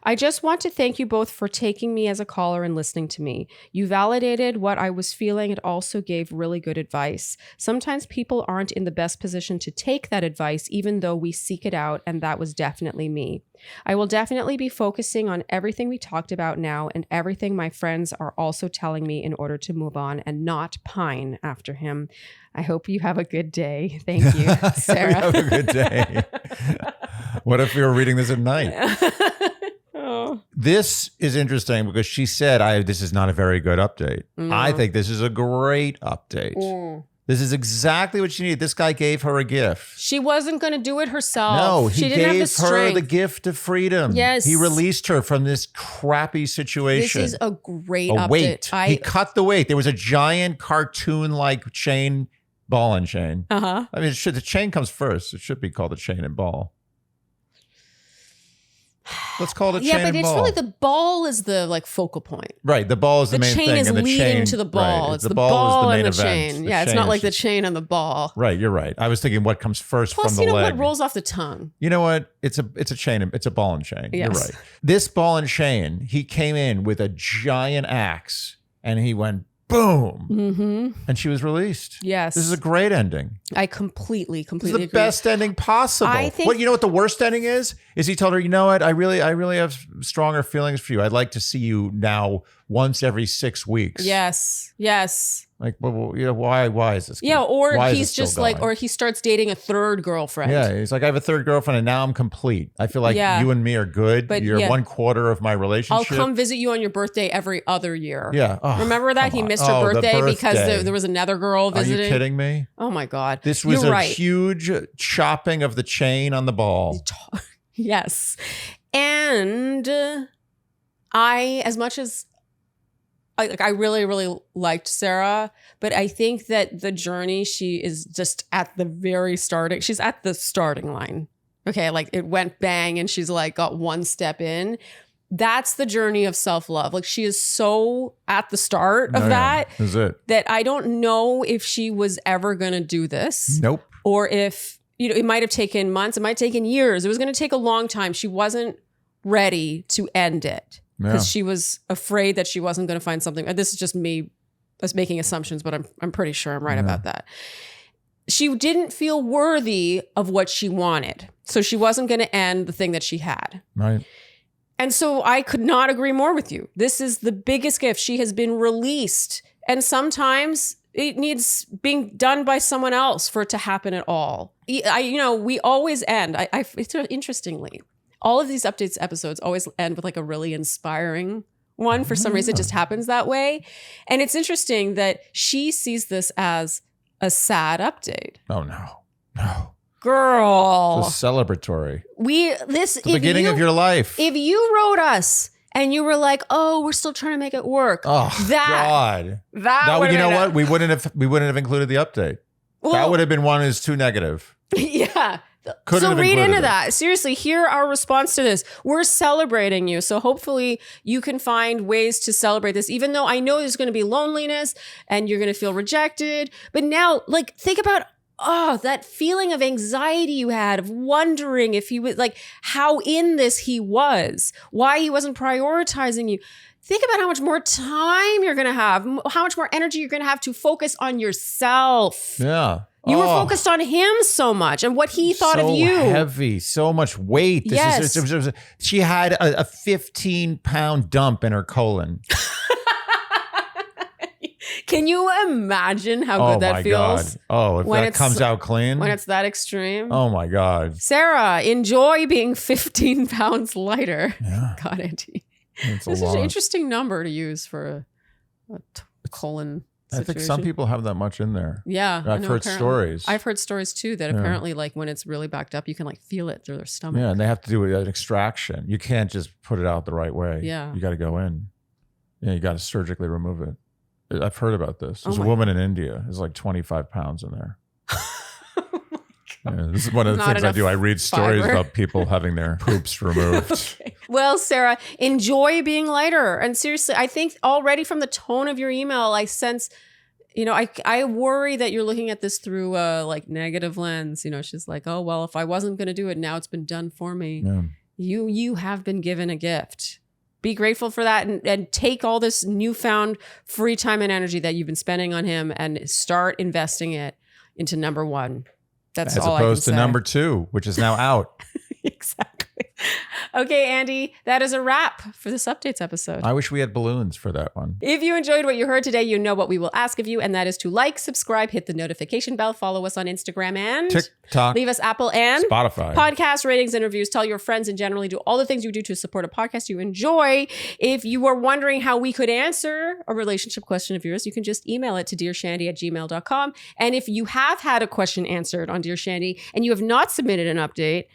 I just want to thank you both for taking me as a caller and listening to me. You validated what I was feeling and also gave really good advice. Sometimes people aren't in the best position to take that advice, even though we seek it out, and that was definitely me. I will definitely be focusing on everything we talked about now and everything my friends are also telling me in order to move on and not pine after him. I hope you have a good day. Thank you, Sarah. Have a good day. What if we were reading this at night? This is interesting because she said, this is not a very good update. I think this is a great update. This is exactly what she needed. This guy gave her a gift. She wasn't going to do it herself. No, she he didn't have the gave her strength. the gift of freedom. Yes. He released her from this crappy situation. This is a great update. Weight. He cut the weight. There was a giant cartoon-like chain, ball and chain. I mean, the chain comes first. It should be called a chain and ball. Let's call it chain and ball. Yeah, but it's really the ball is the focal point. Right, the ball is the main thing. The chain is leading to the ball. Right. It's the ball and the chain. Yeah, it's not like the chain and the ball. Right, you're right. I was thinking what comes first from the leg. Plus, you know what rolls off the tongue? You know what? It's a chain. It's a ball and chain. Yes. You're right. This ball and chain, he came in with a giant axe and he went boom. And she was released. Yes. This is a great ending. I completely This is the agree. best ending possible. I think, you know what the worst ending is? Is he told her, you know what? I really have stronger feelings for you. I'd like to see you now once every 6 weeks. Yes. Like, well, you know, why is this? Yeah, or he's just like, or he starts dating a third girlfriend. Yeah, he's like, I have a third girlfriend and now I'm complete. I feel like you and me are good. But you're 1/4 of my relationship. I'll come visit you on your birthday every other year. Yeah. Oh, remember that? He missed her birthday because there was another girl visiting. Are you kidding me? Oh my God. This was huge chopping of the chain on the ball. Yes. And as much as I really, really liked Sarah, but I think that the journey, she is just at the very starting. She's at the starting line. Okay, like it went bang and she's like got one step in. That's the journey of self-love. Like she is so at the start of that. Is it? That I don't know if she was ever going to do this. Nope. Or if, it might have taken months. It might have taken years. It was going to take a long time. She wasn't ready to end it. Because she was afraid that she wasn't going to find something. This is just me making assumptions, but I'm pretty sure I'm right about that. She didn't feel worthy of what she wanted. So she wasn't going to end the thing that she had. Right. And so I could not agree more with you. This is the biggest gift. She has been released And sometimes it needs being done by someone else for it to happen at all. We always end, it's interestingly, all of these updates episodes always end with like a really inspiring one. For some reason, it just happens that way. And it's interesting that she sees this as a sad update. Oh, no. Girl. It's celebratory. The beginning of your life. If you wrote us and you were like, "Oh, we're still trying to make it work," God. You know what? We wouldn't have included the update. Well, that would have been one is too negative. Yeah. So read into that. Seriously, hear our response to this. We're celebrating you. So hopefully you can find ways to celebrate this, even though I know there's going to be loneliness and you're going to feel rejected. But now, like, think about that feeling of anxiety you had of wondering if he was like how in this he was, why he wasn't prioritizing you. Think about how much more time you're going to have, how much more energy you're going to have to focus on yourself. Yeah. You were focused on him so much and what he thought of you. So heavy, so much weight. Yes. She had a 15-pound dump in her colon. Can you imagine how good that feels? God. Oh, if that comes out clean. When it's that extreme. Oh, my God. Sarah, enjoy being 15 pounds lighter. Yeah. God, Auntie. This is an interesting number to use for a colon situation. I think some people have that much in there. Yeah. I've heard stories. I've heard stories, too, that apparently, like, when it's really backed up, you can, like, feel it through their stomach. Yeah, and they have to do an extraction. You can't just put it out the right way. Yeah. You got to go in. Yeah, you got to surgically remove it. I've heard about this. There's a woman in India. There's like 25 pounds in there. Yeah, this is one of the things I do. I read stories about people having their poops removed. Okay. Well, Sarah, enjoy being lighter. And seriously, I think already from the tone of your email, I sense, I worry that you're looking at this through a like negative lens. She's like, oh, well, if I wasn't going to do it, now it's been done for me. Yeah. You have been given a gift. Be grateful for that and take all this newfound free time and energy that you've been spending on him and start investing it into number one. That's all I can say. As opposed to number two, which is now out. Exactly. Okay, Andy, that is a wrap for this updates episode. I wish we had balloons for that one. If you enjoyed what you heard today, you know what we will ask of you, and that is to like, subscribe, hit the notification bell, follow us on Instagram and TikTok, leave us Apple and Spotify podcast ratings and reviews. Tell your friends and generally do all the things you do to support a podcast you enjoy. If you are wondering how we could answer a relationship question of yours, you can just email it to dearshandy@gmail.com. And if you have had a question answered on Dear Shandy and you have not submitted an update,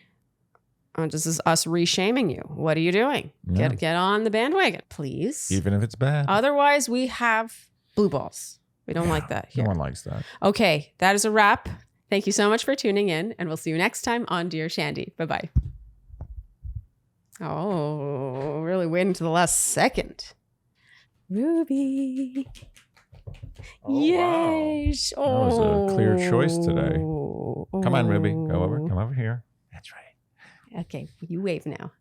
this is us re-shaming you. What are you doing? Yeah. Get on the bandwagon, please. Even if it's bad. Otherwise, we have blue balls. We don't like that here. No one likes that. Okay, that is a wrap. Thank you so much for tuning in, and we'll see you next time on Dear Shandy. Bye-bye. Oh, really waiting to the last second. Ruby. Oh, yay. Wow. That was a clear choice today. Come on, Ruby. Come over here. That's right. Okay, you wave now.